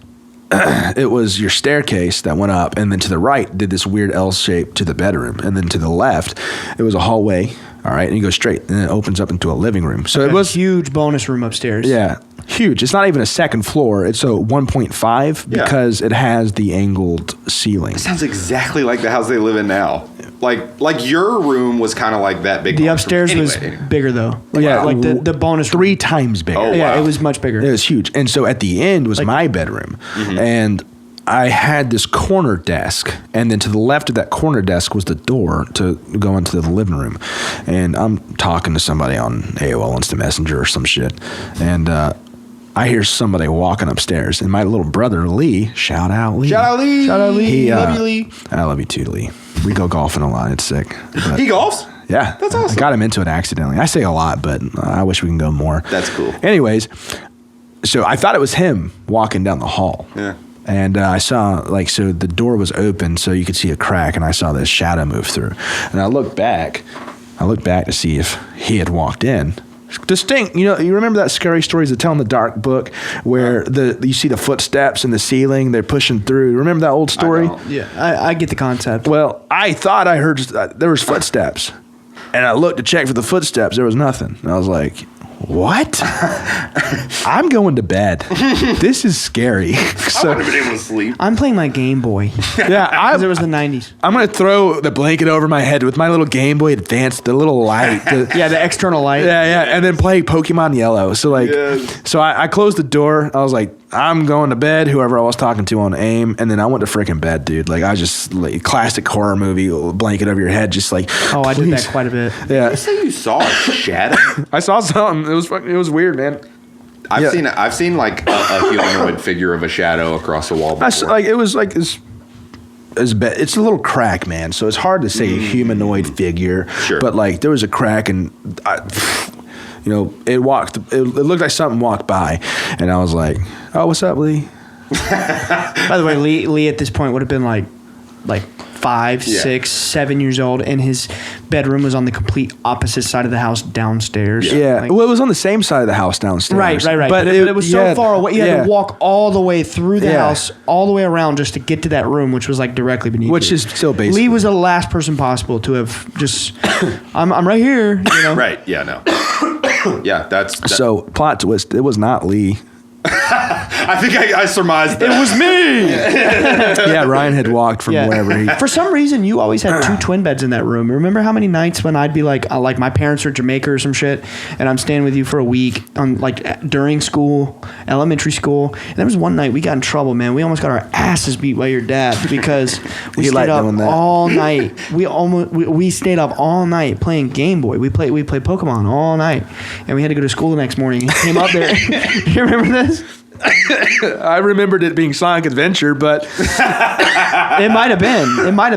it was your staircase that went up, and then to the right did this weird L shape to the bedroom, and then to the left, it was a hallway. All right, and you go straight, and it opens up into a living room. So it was a huge bonus room upstairs. Yeah, huge. It's not even a second floor. It's a 1.5 because it has the angled ceiling. It sounds exactly like the house they live in now. Like your room was kind of like that big. The upstairs was bigger though. Like the bonus room. 3 times bigger. Oh, Yeah, wow. it was much bigger. It was huge. And so at the end was my bedroom. And I had this corner desk. And then to the left of that corner desk was the door to go into the living room. And I'm talking to somebody on AOL Instant Messenger or some shit. And I hear somebody walking upstairs. And my little brother, Lee, shout out Lee. Shout out Lee. Shout out Lee. He, Love you, Lee. I love you too, Lee. We go golfing a lot. It's sick. But He golfs. yeah. That's awesome. I got him into it accidentally. I say a lot, but I wish we can go more. That's cool. Anyways, so I thought it was him walking down the hall. Yeah. And I saw, so the door was open, so you could see a crack, and I saw this shadow move through. And I looked back to see if he had walked in. Distinct, you remember that Scary Stories to Tell in the Dark book where you see the footsteps in the ceiling, they're pushing through. Remember that old story? Yeah, I get the concept. Well, I thought I heard there was footsteps, and I looked to check for the footsteps. There was nothing. And I was like, "What? I'm going to bed. This is scary." I wouldn't have been able to sleep. I'm playing my Game Boy. Yeah, Because it was the 90s. I'm gonna throw the blanket over my head with my little Game Boy Advance, the little light. Yeah, the external light. Yeah, and then play Pokemon Yellow. So Yes. I closed the door. I was like, I'm going to bed. Whoever I was talking to on AIM, and then I went to freaking bed, dude. Like I just classic horror movie, blanket over your head, just like. Oh, I did that please. quite a bit. Yeah, You say you saw a shadow? I saw something. It was weird, man. I've seen like a humanoid figure of a shadow across a wall before. It's a little crack, man. So it's hard to say a humanoid figure. Sure. But like there was a crack, and it walked. It looked like something walked by, and I was like, "Oh, what's up, Lee?" By the way, Lee at this point would have been like 5, Yeah. 6, 7 years old, and his bedroom was on the complete opposite side of the house downstairs. Yeah. Like- Well, it was on the same side of the house downstairs. Right. But it was so far away. You had to walk all the way through the house, all the way around just to get to that room, which was like directly beneath Which you. is still basic. Lee was the last person possible to have just, I'm right here. Right. Yeah. No. Yeah. That's. So plot twist: it was not Lee. I think I surmised that. It was me. Yeah, Ryan had walked from wherever he. For some reason, you always had 2 twin beds in that room. Remember how many nights when I'd be like my parents are Jamaica or some shit, and I'm staying with you for a week on during school, elementary school. And there was one night we got in trouble, man. We almost got our asses beat by your dad because we He stayed liked up doing that. all night. We stayed up all night playing Game Boy. We played Pokemon all night, and we had to go to school the next morning. He came up there. You remember this? I remembered it being Sonic Adventure, but It might have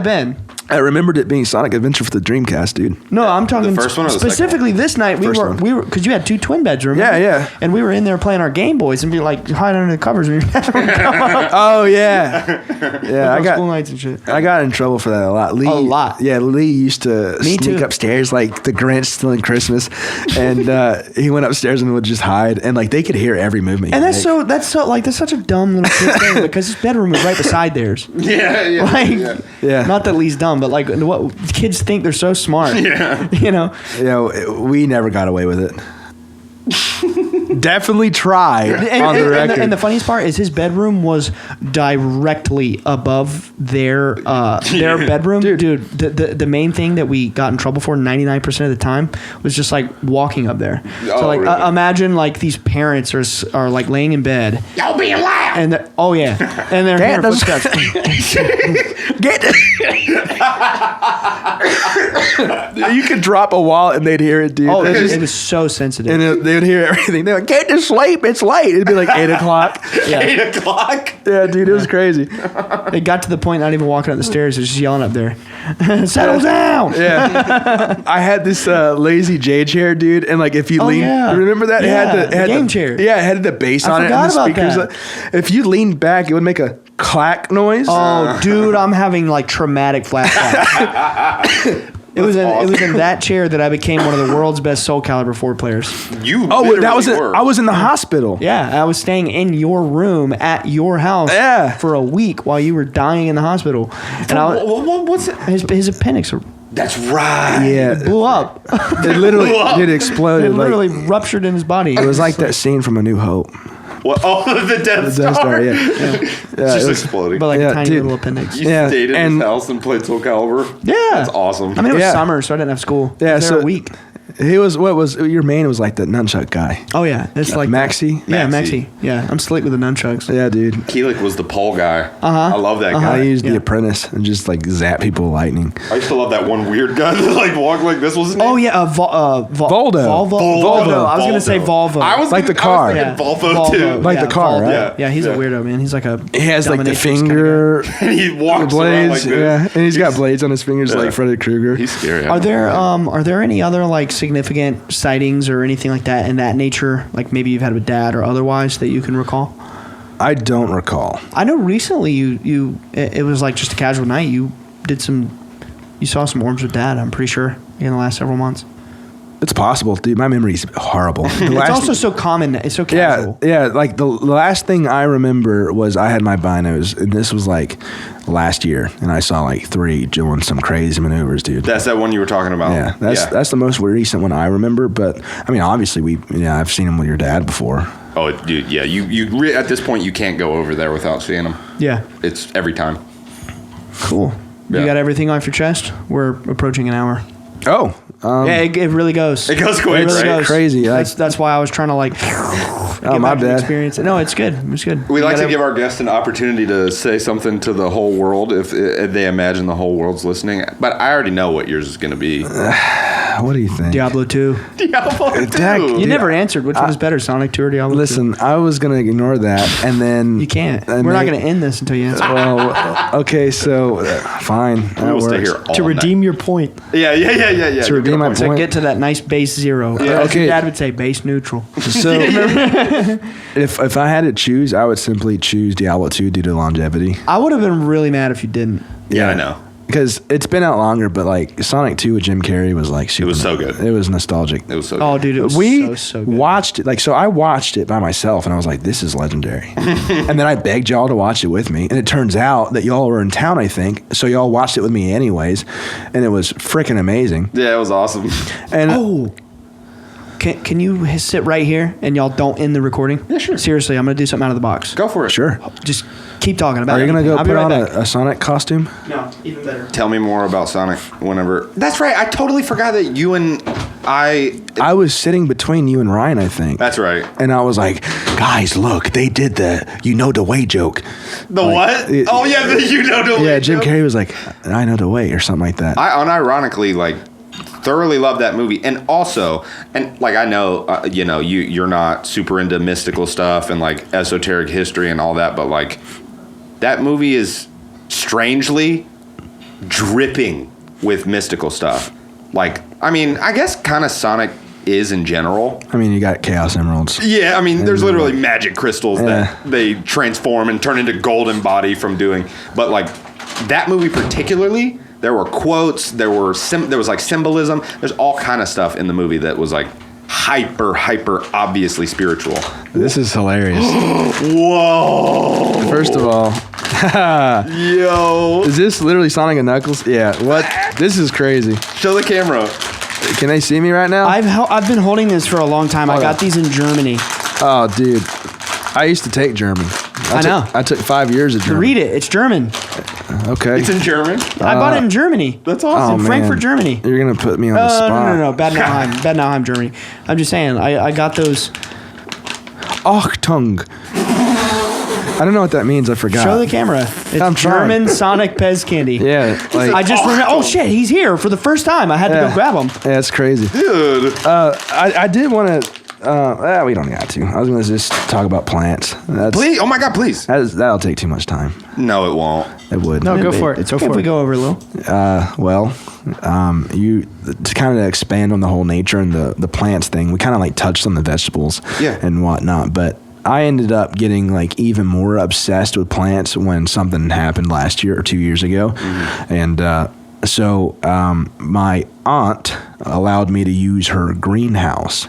been. I remembered it being Sonic Adventure for the Dreamcast, dude. No, I'm talking The first one or the second specifically this night. First one. We were because you had 2 twin beds, remember? Yeah. And we were in there playing our Game Boys and be like hiding under the covers when you're Oh yeah, yeah. school nights and shit. I got in trouble for that a lot. Lee, A lot. Yeah, Lee used to Me sneak too. upstairs like the Grinch stealing Christmas, and he went upstairs and would just hide, and like they could hear every movement. And you that's such a dumb little kid thing because his bedroom was right beside theirs. Yeah. Like, Yeah. not that Lee's dumb, but like what kids think they're so smart. Yeah. We never got away with it. Definitely tried on the record. And the funniest part is his bedroom was directly above their bedroom. Dude, the main thing that we got in trouble for 99% of the time was just like walking up there. Oh, So like really? imagine like these parents are like laying in bed. Y'all being loud. And oh yeah, and they're hearing footsteps. Get You could drop a wallet and they'd hear it, dude. Oh, it was so sensitive. And they would hear everything. They're like, get to sleep. It's late. It'd be like 8 o'clock. Yeah. 8 o'clock. Yeah, dude, it was crazy. It got to the point not even walking up the stairs, it's just yelling up there. Settle down. Yeah. I had this lazy J chair, dude, and like if you lean, yeah. remember that? Yeah, it had the game chair. Yeah, it had the bass on it and the forgot speakers. about that. If you leaned back, it would make a clack noise. Oh, dude, I'm having like traumatic flashbacks. It was in that chair that I became one of the world's best Soul Calibur 4 players. You Oh, that was literally were. I was in the hospital. Yeah, I was staying in your room at your house for a week while you were dying in the hospital. And What's it? his appendix That's right. Yeah, blew up. it literally it exploded. It like, literally ruptured in his body. it was like that scene from A New Hope. What? Oh, the Death The Death Star, yeah. It's just exploding. But like Yeah, a tiny dude. little appendix. You Yeah, stayed in and- his house and played Soul Calibur? Yeah. That's awesome. I mean, it was Yeah. summer, so I didn't have school. Yeah, I was there a week. He was your main was like the nunchuck guy. Oh yeah, it's like Maxie? Yeah, Maxie. Maxie. Yeah, I'm slick with the nunchucks. Yeah, dude. Keelik was the pole guy. I love that I guy. used The Yeah. Apprentice and just like zap people with lightning. I used to love that one weird guy that like walked like this. Was his name? Oh yeah, Voldo. Volvo. I was gonna say Volvo. I was Like the I was car. thinking Yeah. Volvo too. Like the car, Volvo. right? Yeah, he's a Yeah. weirdo, man. He's like a. He has like the dominatrix kinda finger, And he walks around like blades, this. yeah, and he's got blades on his fingers Yeah. like Freddy Krueger. He's scary. guy. Are there any other like significant sightings or anything like that in that nature, like maybe you've had with dad or otherwise that you can recall? I don't recall. I know recently it was like just a casual night. You saw some orbs with dad. I'm pretty sure in the last several months. It's possible, dude. My memory's horrible. The It's last- also so common. It's so yeah, casual. yeah. Like the last thing I remember was I had my binos, and this was like last year, and I saw like 3 doing some crazy maneuvers, dude. That's that one you were talking about. Yeah, that's the most recent one I remember. But I mean, obviously, I've seen him with your dad before. Oh, dude, yeah. At this point, you can't go over there without seeing him. Yeah. It's every time. Cool. Yeah. You got everything off your chest? We're approaching an hour. Oh, Yeah, it really goes. It goes quick, It really right? goes. Crazy. That's why I was trying to like. Get my back to the bad. Experience. No, it's good. It's good. We You like to gotta- give our guests an opportunity to say something to the whole world if they imagine the whole world's listening. But I already know what yours is going to be. what do you think? Diablo 2. Diablo 2. Dak, You Dude, never answered. Which one is better, Sonic 2 or Diablo 2? Listen, I was gonna ignore that, and then You can't. and We're not then- going to end this until you answer. Well, okay, so fine. We That will stay works. here all To night. redeem your point. Yeah. To redeem my To point. get to that nice base 0. As Okay. your dad would say, base neutral. So if I had to choose, I would simply choose Diablo 2 due to longevity. I would have been really mad if you didn't. Yeah, I know. Because it's been out longer, but like Sonic 2 with Jim Carrey was like super. It was so good. It was nostalgic. It was so Oh, good. dude, it was We so good. watched it so I watched it by myself and I was like, this is legendary. And then I begged y'all to watch it with me, and it turns out that y'all were in town, I think, so y'all watched it with me anyways, and it was freaking amazing. Yeah, it was awesome. And Oh. Can you sit right here and y'all don't end the recording? Yeah, sure. Seriously, I'm going to do something out of the box. Go for it. sure. Just keep talking about it. Are you gonna go I'll be put right on back. a Sonic costume? No, even better. Tell me more about Sonic whenever. That's right. I totally forgot that you and I was sitting between you and Ryan, I think. That's right. And I was like, guys, look, they did the way joke. The Like, what? it- Oh, yeah, the Yeah, Jim Carrey was like, I know the way, or something like that. I unironically thoroughly love that movie, and also, and like I know, you're not super into mystical stuff and like esoteric history and all that, but like that movie is strangely dripping with mystical stuff. Like, I mean, I guess kind of Sonic is in general. I mean, you got Chaos Emeralds. Yeah, I mean, there's literally magic crystals Yeah. that they transform and turn into golden body from doing. But like that movie particularly, there were quotes, there was like symbolism. There's all kind of stuff in the movie that was like hyper obviously spiritual. This is hilarious. Whoa! First of all, Yo, is this literally Sonic and Knuckles? Yeah. What? This is crazy. show the camera. Can they see me right now? I've been holding this for a long time. I Hold got on. these in Germany. Oh, dude. I used to take German. I know. I took 5 years of German. Read it. It's German. Okay. It's in German. I bought it in Germany. That's Oh, awesome. in Frankfurt, Germany. You're going to put me on the spot. No. Bad Nauheim, Germany. I'm just saying. I got those. Achtung. I don't know what that means. I forgot. Show the camera. It's I'm trying. German Sonic Pez candy. Yeah, like I just remember. Oh shit, he's here for the first time. I had to go grab him. yeah, it's crazy. Dude. I did want to. We don't got to. I was going to just talk about plants. Please. Oh my God, please. That'll take too much time. No, it won't. It would. No, go for it. It's okay if we go over a little. You to kind of expand on the whole nature and the plants thing. We kind of like touched on the vegetables, and whatnot, but I ended up getting like even more obsessed with plants when something happened last year or 2 years ago, and so my aunt allowed me to use her greenhouse.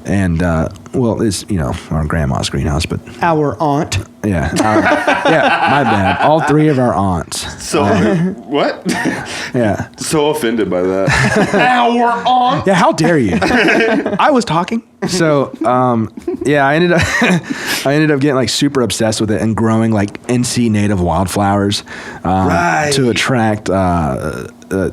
And it's our grandma's greenhouse, but Our aunt. yeah, my bad. All three of our aunts. So what? Yeah. So offended by that. Our aunt. Yeah, how dare you? I was talking. So, I ended up getting like super obsessed with it and growing like NC native wildflowers to attract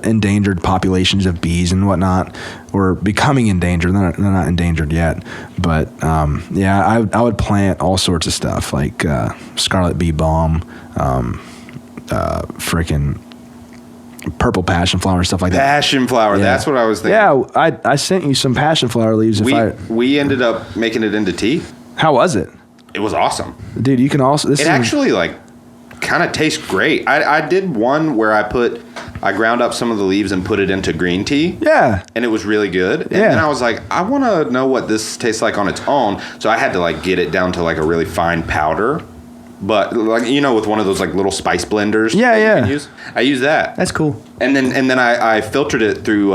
endangered populations of bees and whatnot, or becoming endangered. They're not endangered yet, but I would plant all sorts of stuff like scarlet bee balm, freaking purple passion flower and stuff like that. Passion flower. Yeah. That's what I was thinking. Yeah, I sent you some passion flower leaves. We ended up making it into tea. How was it? It was awesome. Dude, you can also... It actually like kind of tastes great. I did one where I ground up some of the leaves and put it into green tea. Yeah. And it was really good. And Yeah. then I was like, I want to know what this tastes like on its own. So I had to like get it down to like a really fine powder. But like with one of those like little spice blenders. Yeah, that yeah. You can use. I used that. That's cool. And then I filtered it through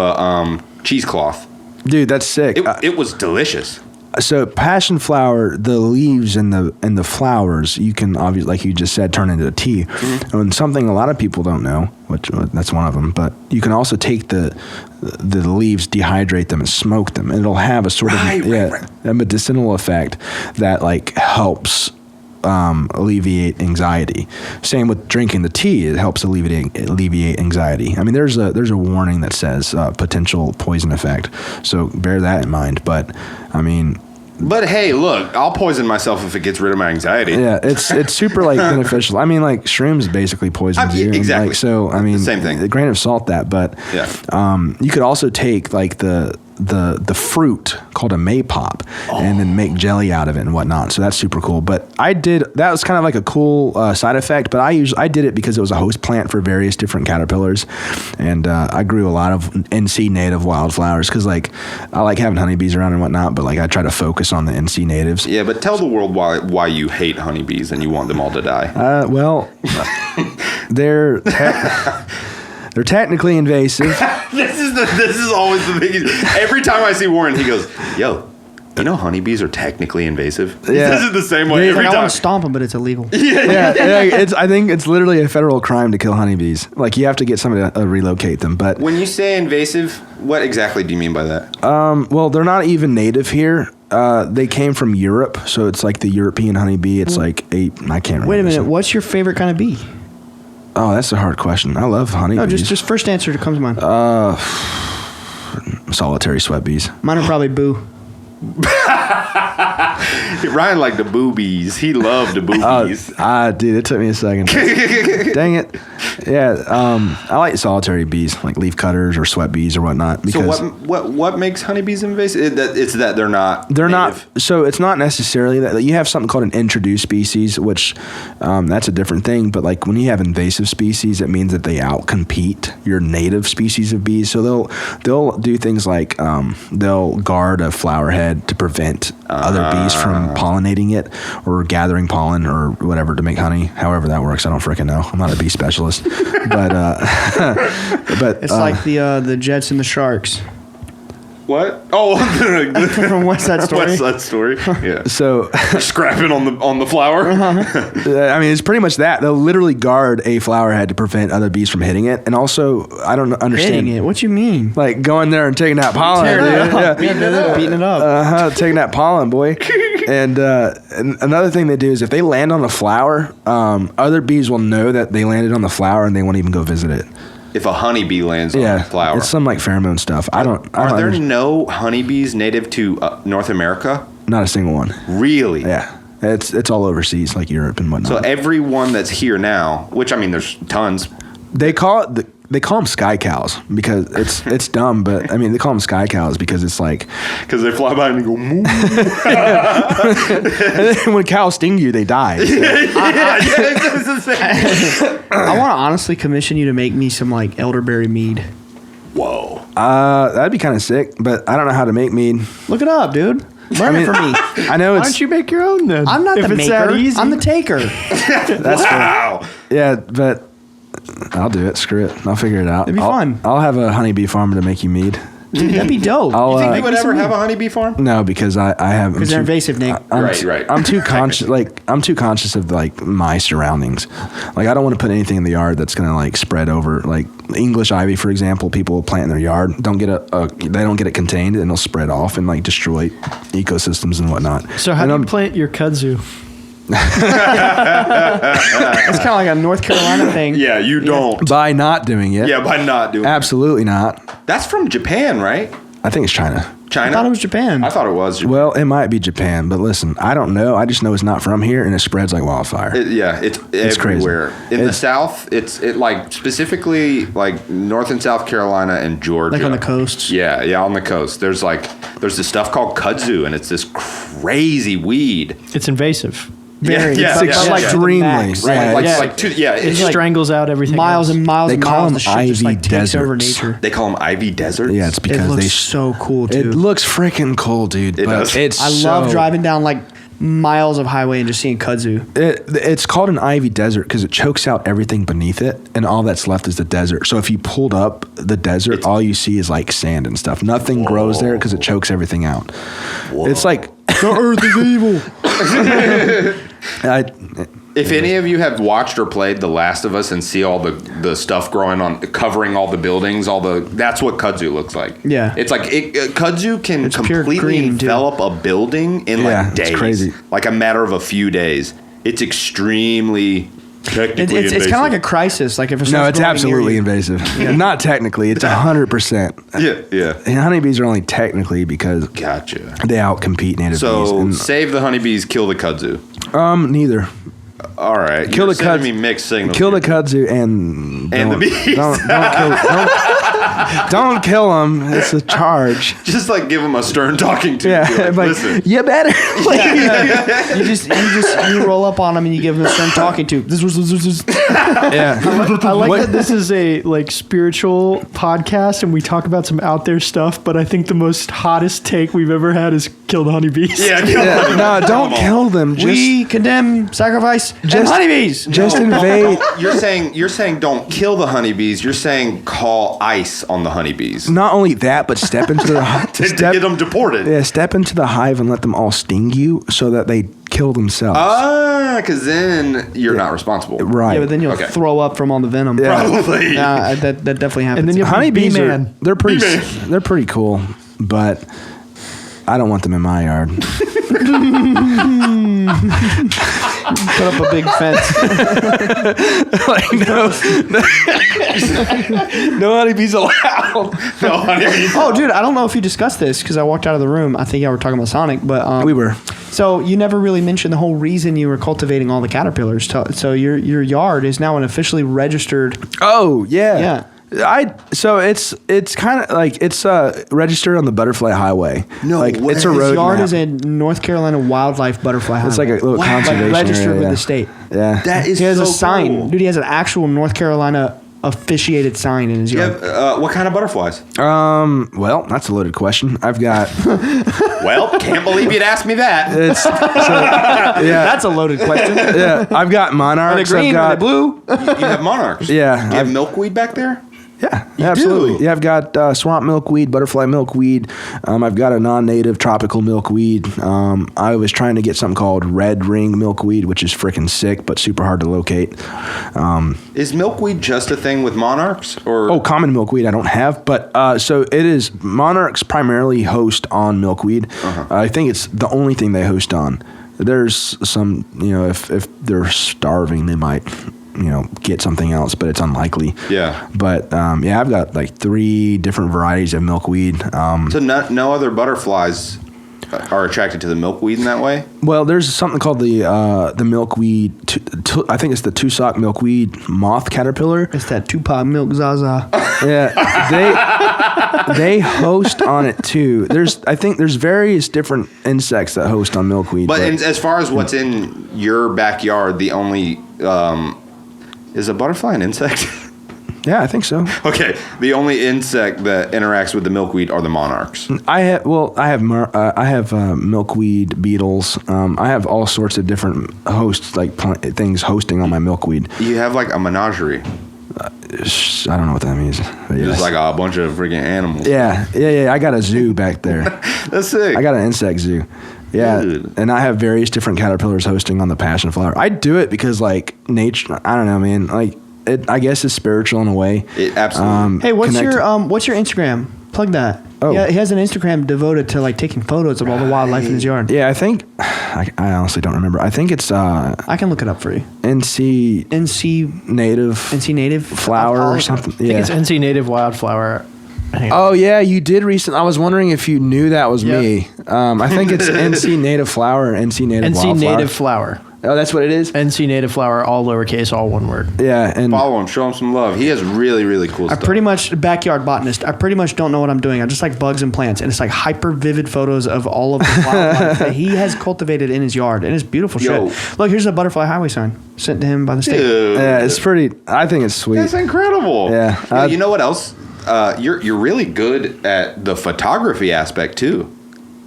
cheesecloth. Dude, that's sick. It was delicious. So passion flower, the leaves and the flowers, you can obviously, like you just said, turn into tea. Mm-hmm. And something a lot of people don't know, which that's one of them. But you can also take the leaves, dehydrate them, and smoke them, and it'll have a sort of a medicinal effect that like helps alleviate anxiety. Same with drinking the tea; it helps alleviate anxiety. I mean, there's a warning that says potential poison effect, so bear that in mind. But I mean. But hey, look, I'll poison myself if it gets rid of my anxiety. Yeah, it's super like beneficial. I mean, like shrooms basically poison you. Exactly. Like, so I mean, same thing. A grain of salt that, but you could also take like the fruit called a maypop and then make jelly out of it and whatnot. So that's super cool. But that was kind of like a cool side effect. But I did it because it was a host plant for various different caterpillars, and I grew a lot of NC native wildflowers because like I like having honeybees around and whatnot. But like I try to focus on the NC natives. Yeah, but tell the world why you hate honeybees and you want them all to die. Well, they're technically invasive. This is always the thing. Every time I see Warren, he goes, "Yo, you know honeybees are technically invasive." Yeah. This is the same way every I time. want to stomp them, but it's illegal. I think it's literally a federal crime to kill honeybees. Like you have to get somebody to relocate them. But When you say invasive, what exactly do you mean by that? well, they're not even native here. They came from Europe, so it's like the European honeybee. It's like I can't remember. Wait a minute. What's your favorite kind of bee? Oh, that's a hard question. I love honeybees. No, just first answer that comes to mind. Solitary sweat bees. Mine are probably boo. Ryan liked the boobies. He loved the boobies. Dude, it took me a second. Dang it. Yeah, I like solitary bees, like leaf cutters or sweat bees or whatnot. Because so what makes honeybees invasive? It's that they're not. Not. So it's not necessarily that you have something called an introduced species, which that's a different thing. But like when you have invasive species, it means that they outcompete your native species of bees. So they'll do things like they'll guard a flower head to prevent other bees from pollinating it or gathering pollen or whatever to make honey. However that works, I don't freaking know. I'm not a bee specialist, but It's like the Jets and the Sharks. What? Oh, From West Side Story. West Side Story. Yeah. So Scrapping on the flower. I mean, it's pretty much that. They'll literally guard a flower head to prevent other bees from hitting it. And also, I don't understand. Hitting it? What you mean? Like going there and taking that pollen, dude. Yeah. Beating it up. Taking that pollen, boy. And another thing they do is if they land on a flower, other bees will know that they landed on the flower and they won't even go visit it. If a honeybee lands on a flower. It's some like pheromone stuff. Are there no honeybees native to North America? Not a single one. Really? Yeah. It's all overseas, like Europe and whatnot. So everyone that's here now, which I mean, there's tons. They call them sky cows because it's dumb, but I mean they call them sky cows because it's like Because they fly by and go moo. and then when cows sting you, they die. So. I want to honestly commission you to make me some like elderberry mead. Whoa. That'd be kind of sick, but I don't know how to make mead. Look it up, dude. Learn it from me. I know Why it's don't you make your own then? I'm not if the it's that maker. easy. I'm the taker. that's Wow. yeah, but I'll do it. Screw it. I'll figure it out. It'd be fun. I'll have a honeybee farmer to make you mead. Dude, that'd be dope. I'll, You think uh, you would ever have a honeybee farm? No, because I have Because they're invasive, Nick. Right. I'm too conscious. I'm too conscious of like my surroundings. Like I don't want to put anything in the yard that's gonna like spread over. Like English ivy, for example, people plant in their yard. They don't get it contained, and it'll spread off and like destroy ecosystems and whatnot. So how And do you I'm- plant your kudzu? It's kind of like a North Carolina thing. Yeah, you don't. by not doing it? Yeah, by not doing it. Absolutely not. That's from Japan, right? I think it's China. China? I thought it was Japan. I thought it was Japan. Well, it might be Japan, but listen, I don't know. I just know it's not from here, and it spreads like wildfire. It's crazy. everywhere. In the It's- South, it like specifically like North and South Carolina and Georgia. Like on the coasts. Yeah, on the coast. There's this stuff called kudzu, and it's this crazy weed. It's invasive. Very. Yeah, It's yeah, like yeah. to the Extremely. max. Yeah, Like, it's- like It it's like strangles out everything. Miles else. and miles They and call miles. them The shit just like ivy takes over deserts. nature. they call them ivy deserts. Yeah, it's It because looks they. so cool too. It looks freaking cool, dude. It but does. It's I so, love driving down like miles of highway and just seeing kudzu. It's called an ivy desert because it chokes out everything beneath it, and all that's left is the desert. So if you pulled up the desert, all you see is like sand and stuff. Nothing grows there because it chokes everything out. It's like the earth is evil. If any of you have watched or played The Last of Us and see all the stuff growing on, covering all the buildings, that's what kudzu looks like. Yeah. It's like kudzu can It's pure completely green, too. envelop a building in Yeah, like it's days. crazy. Like a matter of a few days. It's extremely technically It's invasive. kind of like a crisis. Like if it's No, it's absolutely invasive. Not technically, it's 100%. Yeah. And honeybees are only technically because Gotcha. they outcompete native bees. So And, save the honeybees, kill the kudzu. Neither. All right. Kill You're the sending kudzu. me mixed signals. Kill the here. kudzu and the bees. Don't kill them. It's a charge. Just like give them a stern talking to. Yeah, Be like, like, listen. you better. you roll up on them and you give them a stern talking to. Yeah. I like What- that this is a like spiritual podcast and we talk about some out there stuff, but I think the most hottest take we've ever had is kill the honeybees. Yeah, kill Yeah, honeybees. no, don't Come on. kill them. Just, We condemn sacrifice and Just- honeybees. just invade. You're saying don't kill the honeybees. You're saying call ICE on the honeybees Not only that, but step into the to get them deported. Yeah, step into the hive and let them all sting you so that they kill themselves. Because then you're not responsible. Right. Yeah, but then you'll Okay. throw up from all the venom. Yeah. Probably. Yeah, that definitely happens. And then you honeybees Bee are man. they're pretty Bee-man. they're pretty cool, but I don't want them in my yard. put up a big fence. Like no honeybees allowed. No honeybees. Oh, dude, I don't know if you discussed this because I walked out of the room. I think y'all were talking about Sonic, but We were. So you never really mentioned the whole reason you were cultivating all the caterpillars. So your yard is now an officially registered. Oh yeah. Yeah. So it's kind of like it's registered on the Butterfly Highway. No like way. it's a His road yard map. is a North Carolina Wildlife Butterfly Highway. It's like a little Wow. conservation like registered area, with yeah. the state. Yeah. That is He has so a sign, cool. dude. He has an actual North Carolina officiated sign in his You yard. have, what kind of butterflies? Well, that's a loaded question. I've got Well, can't believe you'd ask me that. it's so, yeah. That's a loaded question. Are Yeah, I've got they monarchs. green? I've Are got they blue? You have monarchs. Yeah, Do you have milkweed back there? yeah, absolutely. do? Yeah, I've got swamp milkweed, butterfly milkweed. I've got a non-native tropical milkweed. I was trying to get something called red ring milkweed, which is freaking sick but super hard to locate. Is milkweed just a thing with monarchs? Or Oh, common milkweed I don't have, but so it is. Monarchs primarily host on milkweed. I think it's the only thing they host on. There's some, if they're starving, they might, get something else, but it's unlikely. Yeah. But yeah, I've got like 3 different varieties of milkweed. So no other butterflies are attracted to the milkweed in that way? Well, there's something called the milkweed. I think it's the Tussock milkweed moth caterpillar. It's that Tupac milk Zaza. Yeah, they host on it too. I think there's various different insects that host on milkweed. But as far as what's in your backyard, the only is a butterfly an insect? Yeah, I think so. Okay, the only insect that interacts with the milkweed are the monarchs. I have milkweed beetles. I have all sorts of different hosts, like things hosting on my milkweed. You have like a menagerie. I don't know what that means. But Just like a bunch of freaking animals. Yeah. I got a zoo back there. That's sick. I got an insect zoo. Yeah, Dude. and I have various different caterpillars hosting on the passion flower. I do it because like nature. I don't know, man. Like. I guess it's spiritual in a way. It absolutely. Hey, what's your Instagram? Plug that. Oh. Yeah, he has an Instagram devoted to like taking photos of all the wildlife in his yard. Yeah, I think I honestly don't remember. I think it's I can look it up for you. NC native flower or something. I think it's NC Native Wildflower. Oh yeah, you did recently. I was wondering if you knew that was me. I think it's NC Native Flower, NC Native NC Wildflower. Native Flower. Oh, that's what it is? NC Native Flower, all lowercase, all one word. Yeah, and Follow him, show him some love. He has really, really cool stuff. Pretty much backyard botanist. I pretty much don't know what I'm doing. I just like bugs and plants, and it's like hyper vivid photos of all of the wildlife that he has cultivated in his yard, and it's beautiful Yo. shit. Look, here's a butterfly highway sign sent to him by the state. Dude. yeah, it's pretty. I think it's sweet. That's incredible. Yeah. You know what else? You're really good at the photography aspect too.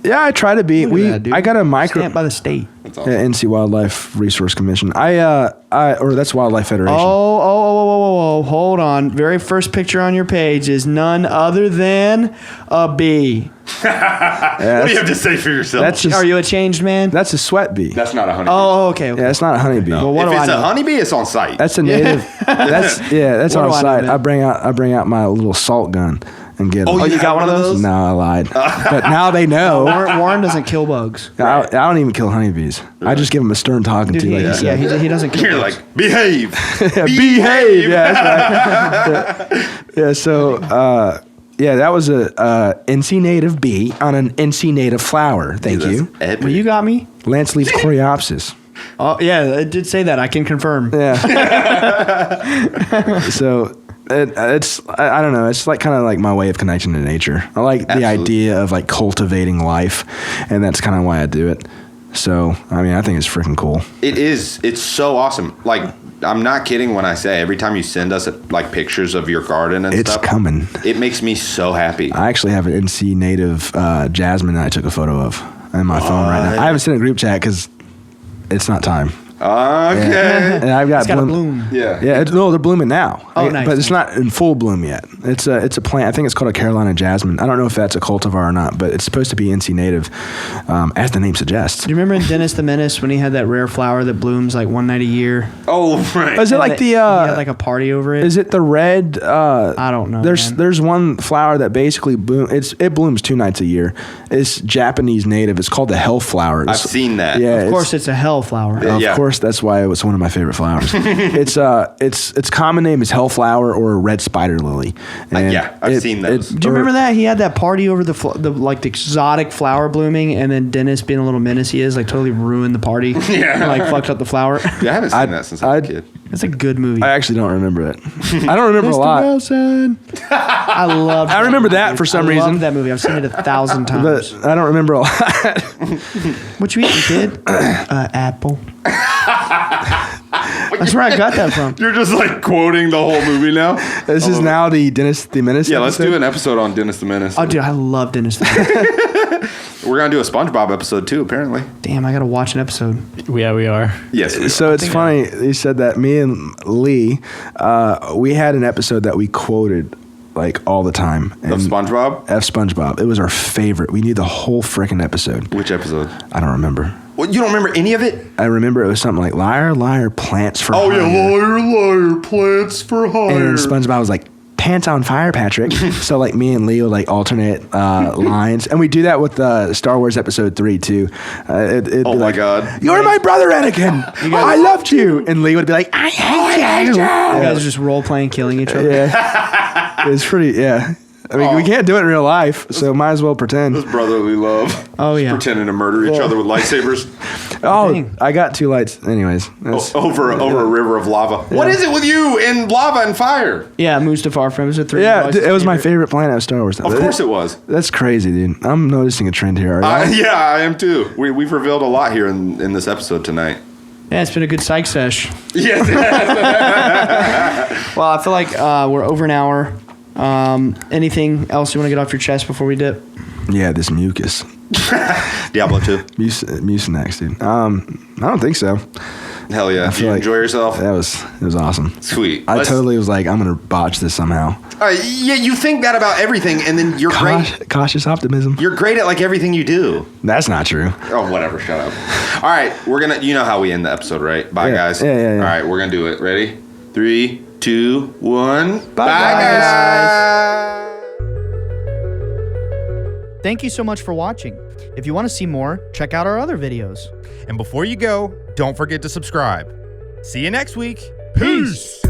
Yeah, I try to be. Look at that, dude. I got a micro. Stamped by the state. That's awesome. Yeah, NC Wildlife Resource Commission. Or that's Wildlife Federation. Oh, hold on. Very first picture on your page is none other than a bee. What do you have to say for yourself? That's just. Are you a changed man? That's a sweat bee. That's not a honeybee. Oh, okay. Yeah, it's not a honeybee. Well, what if do it's I a know? honeybee, it's on site. That's a native. That's What on do I know, site. man? I bring out my little salt gun and get. Oh, them. you got one of those? No, I lied. But now they know. Warren doesn't kill bugs. I don't even kill honeybees. I just give them a stern talking Dude, to, like you said. he doesn't kill You're bugs. like, behave. Behave. Yeah, that's right. Yeah. So, that was a NC native bee on an NC native flower. Thank That's you. epic. Well, you got me. Lance leaf coreopsis. Oh, yeah, it did say that. I can confirm. Yeah. So it's I don't know. It's like kind of like my way of connecting to nature. I like the Absolutely. idea of like cultivating life, and that's kind of why I do it. So I mean, I think it's freaking cool. It is. It's so awesome. Like, I'm not kidding when I say every time you send us like pictures of your garden and It's stuff, coming. it makes me so happy. I actually have an NC native jasmine that I took a photo of in my phone right now. I haven't sent a group chat because it's not time. Okay. And I've got It's got to bloom. Yeah. Yeah, no, they're blooming now. Oh, nice. But it's not in full bloom yet. It's a plant. I think it's called a Carolina jasmine. I don't know if that's a cultivar or not, but it's supposed to be NC native, as the name suggests. Do you remember in Dennis the Menace when he had that rare flower that blooms like one night a year? Oh, right. Is it And like that the? he had like a party over it? Is it the red? I don't know. man. There's one flower that basically it blooms 2 nights a year. It's Japanese native. It's called the hell flower. I've seen that. Yeah, Of course, it's a hell flower. Yeah. Of course, that's why it was one of my favorite flowers. Its common name is hellflower or red spider lily. And yeah, I've seen those. Do you remember that he had that party over the like the exotic flower blooming, and then Dennis, being a little menace he is, like totally ruined the party. Yeah. And, like fucked up the flower. Yeah, I haven't seen that since I was a kid. It's a good movie. I actually don't remember it. I don't remember a lot. Wilson. I love. I remember that for some reason. I love that movie. I've seen it 1,000 times. But I don't remember a lot. What you eating, kid? Apple. That's where I got that from. You're just like quoting the whole movie now. This is now the Dennis the Menace. Yeah, let's episode. do an episode on Dennis the Menace. Oh, dude, I love Dennis. the Menace. We're gonna do a SpongeBob episode too, apparently. Damn, I gotta watch an episode. Yeah, we are. Yes. we So are. it's funny you said that. Me and Lee, we had an episode that we quoted like all the time. Of SpongeBob. SpongeBob. It was our favorite. We knew the whole freaking episode. Which episode? I don't remember. What, you don't remember any of it? I remember it was something like liar, liar, plants for Oh hire. yeah, liar, liar, plants for hire. And then SpongeBob was like, pants on fire, Patrick. So like me and Lee would like alternate lines, and we do that with Star Wars Episode 3 too. It'd Oh be my like, God. you're my brother, Anakin. I loved you, and Lee would be like, I hate you. You guys are just role playing, killing each other. Yeah, it's pretty. Yeah, I mean, we can't do it in real life, so might as well pretend. This brotherly love. Oh, yeah. Pretending to murder each other with lightsabers. Oh, Dang. I got 2 lights. Anyways, Over a river of lava. What is it with you and lava and fire? Yeah, Mustafar from was it 3? yeah, it was my favorite planet of Star Wars. Of course it was. That's crazy, dude. I'm noticing a trend here. Yeah, I am too. We've revealed a lot here in this episode tonight. Yeah, it's been a good psych sesh. Yes. Well, I feel like we're over an hour. Anything else you want to get off your chest before we dip? Yeah, this mucus. Diablo 2. Mucinex, dude. I don't think so. Hell yeah. Did you enjoy yourself? It was awesome. Sweet. I totally was like, I'm gonna botch this somehow. Yeah, you think that about everything, and then you're great. Cautious optimism. You're great at like everything you do. That's not true. Oh, whatever. Shut up. All right, you know how we end the episode, right? Bye, guys. Yeah. All right, we're gonna do it. Ready? 3, 2, 1. Bye, guys. Thank you so much for watching. If you want to see more, check out our other videos. And before you go, don't forget to subscribe. See you next week. Peace.